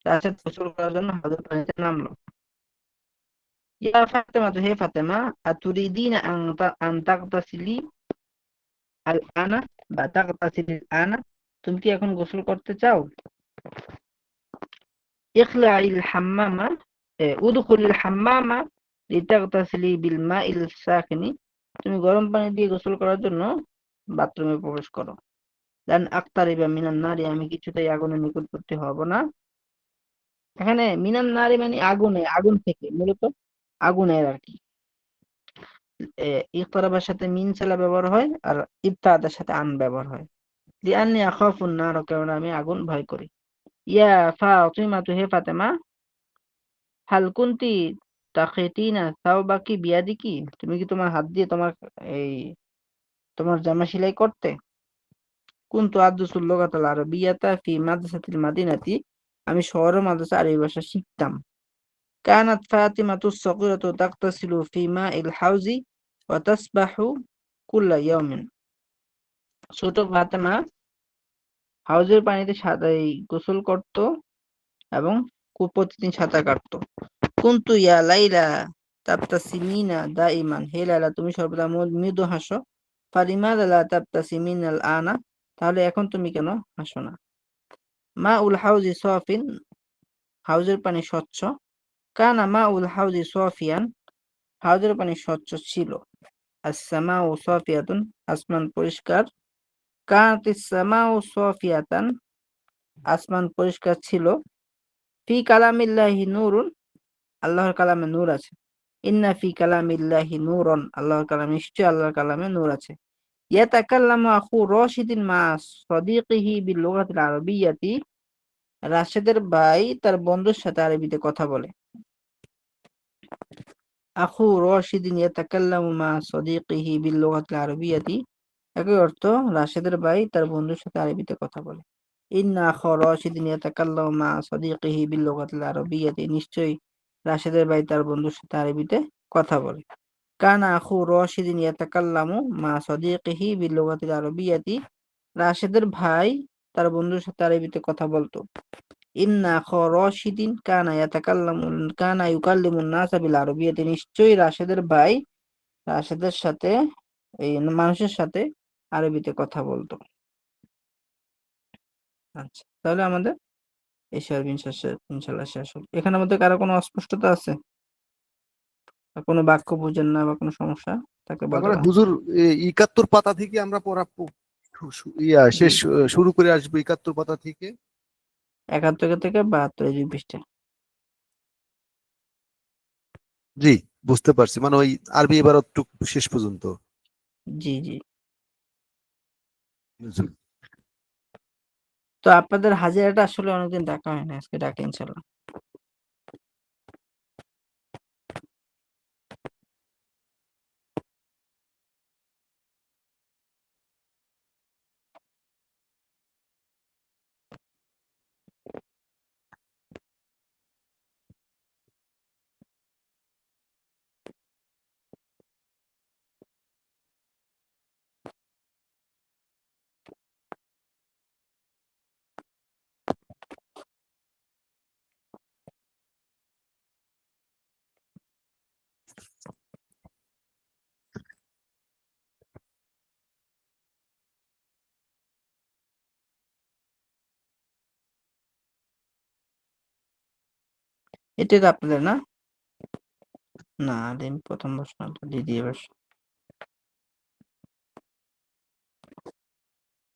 রাশেদ গোসল করার জন্য হাউজের পানিতে নামলো। ইয়া ফাতেমা, হে ফাতেমা, আতুরিদিনা আন তাগতাসিলি আল আনা, বা তাগতাসিলিল আনা, তুমি কি এখন গোসল করতে চাও? ইখলাইল হাম্মামা, উদখুলিল হাম্মামা লিতাগতাসিলি বিল মাইল সাখিনি, তুমি গরম পানি দিয়ে গোসল করার জন্য বাথরুমে প্রবেশ করো। লান আকতারিবা মিনান নারি, আমি কিছুতেই আগুনের নিকটবর্তী হব না। এখানে মিনান নারি মানে আগুনে, আগুন থেকে, মূলত আগুনের আর কি। ইকতারাবার সাথে মিন ছালা ব্যবহার হয়, আর ইবতাদার সাথে আন ব্যবহার হয়। লিআন্নি আখাফুন নার, কারণ আমি আগুন ভয় করি। ইয়া ফাতিমা, হে ফাতেমা, হাল কুনতি তাখিতিনা সাওবাকি বিয়াদিকি, তুমি কি তোমার হাত দিয়ে এই তোমার জামা সেলাই করতে? কুনতু আদরুসুল লুগাতাল আরাবিয়াতা ফি মাদ্রাসাতিল মাদিনাতি, আমি শহরের মাদ্রাসা আরবি ভাষা শিখতাম। কানাত ফাতিমাতুস সাগীরাতু তাগতাসিলু ফি মাইল হাউজি ওয়া তাসবাহু কুল্লা ইয়াউমিন, ছোট ফাতেমা হাউজের পানিতে গোসল করত এবং প্রতিদিন সাঁতার কাটতো। কুনতু ইয়া লাইলা তাবতাসিমিনা দাইমান, হে লাইলা, তুমি সর্বদা মৃদু হাসো। ফালিমাযা লা তাবতাসিমিনাল আনা, তাহলে এখন তুমি কেন হাসো না? মা উল হাউজি সাফিন, হাউজের পানি স্বচ্ছ। কানা মা উল হাউজি সাফিয়ান, হাউজের পানি স্বচ্ছ ছিল। আস-সামাউ সাফিয়াতুন, আসমান পরিষ্কার। কানাতিস সামাউ সাফিয়াতান, আসমান পরিষ্কার ছিল। ফি কালামিল্লাহি নূরুন, আল্লাহর কালামে নূর আছে। ইন্না ফি কালামিল্লাহি নূরন, আল্লাহর কালামে, নিশ্চয়ই আল্লাহর কালামে নূর আছে। ইয়াতাকাল্লামু আখু রাশিদিন মা সাদিকিহি বিল লুগাতিল আরাবিয়্যাতি, রাশেদের ভাই তার বন্ধুর সাথে আরবিতে কথা বলে। আখু রাশিদিন ইয়াতাকাল্লামু মা সাদিকিহি বিল লুগাতিল আরাবিয়্যাতি, একই অর্থ, রাশেদের ভাই তার বন্ধুর সাথে আরবিতে কথা বলে। ইন্না আখা রাশিদিন ইয়াতাকাল্লামু মা সাদিকিহি বিল লুগাতিল আরাবিয়্যাতি, নিশ্চয়ই রাশেদের ভাই তার বন্ধুর সাথে আরবিতে কথা বলে। কানা আখু রাশিদিন ইয়াতাকাল্লামু মা সাদিকিহি বিল লুগাতিল আরাবিয়্যাতি, রাশেদের ভাই তার বন্ধুর সাথে আরবিতে কথা বলতো। ইন্না আখা রাশিদিন কানা ইউকাল্লিমুন নাসা বিল আরাবিয়্যাতি, নিশ্চয়ই রাশেদের ভাই রাশেদের সাথে এই মানুষের সাথে আরবিতে কথা বলতো। আচ্ছা, তাহলে আমাদের এশিয়ার ইনশাল্লাহ শেষ হলো। এখানের মধ্যে কারো কোনো অস্পষ্টতা আছে বা কোনো বাক্য বুঝেন না বা কোনো সমস্যা তাকে বলতে তারপরে পারেন। হুজুর 71 পাতা থেকে আমরা পড়া জি, শেষ শুরু করে আসবো 71 পাতা থেকে। 71 থেকে 72 এই 2 পৃষ্ঠা। জি, বুঝতে পারছি, মানে ওই আরবি এবার শেষ পর্যন্ত। জি, জি। জি। তো আপনাদের হাজিরাটা আসলে অনেকদিন ডাকা হয় না, আজকে ডাকে ইনশাল্লাহ। এটাই তো আপনাদের না? না, প্রথম বর্ষ না, দ্বিতীয় বর্ষ।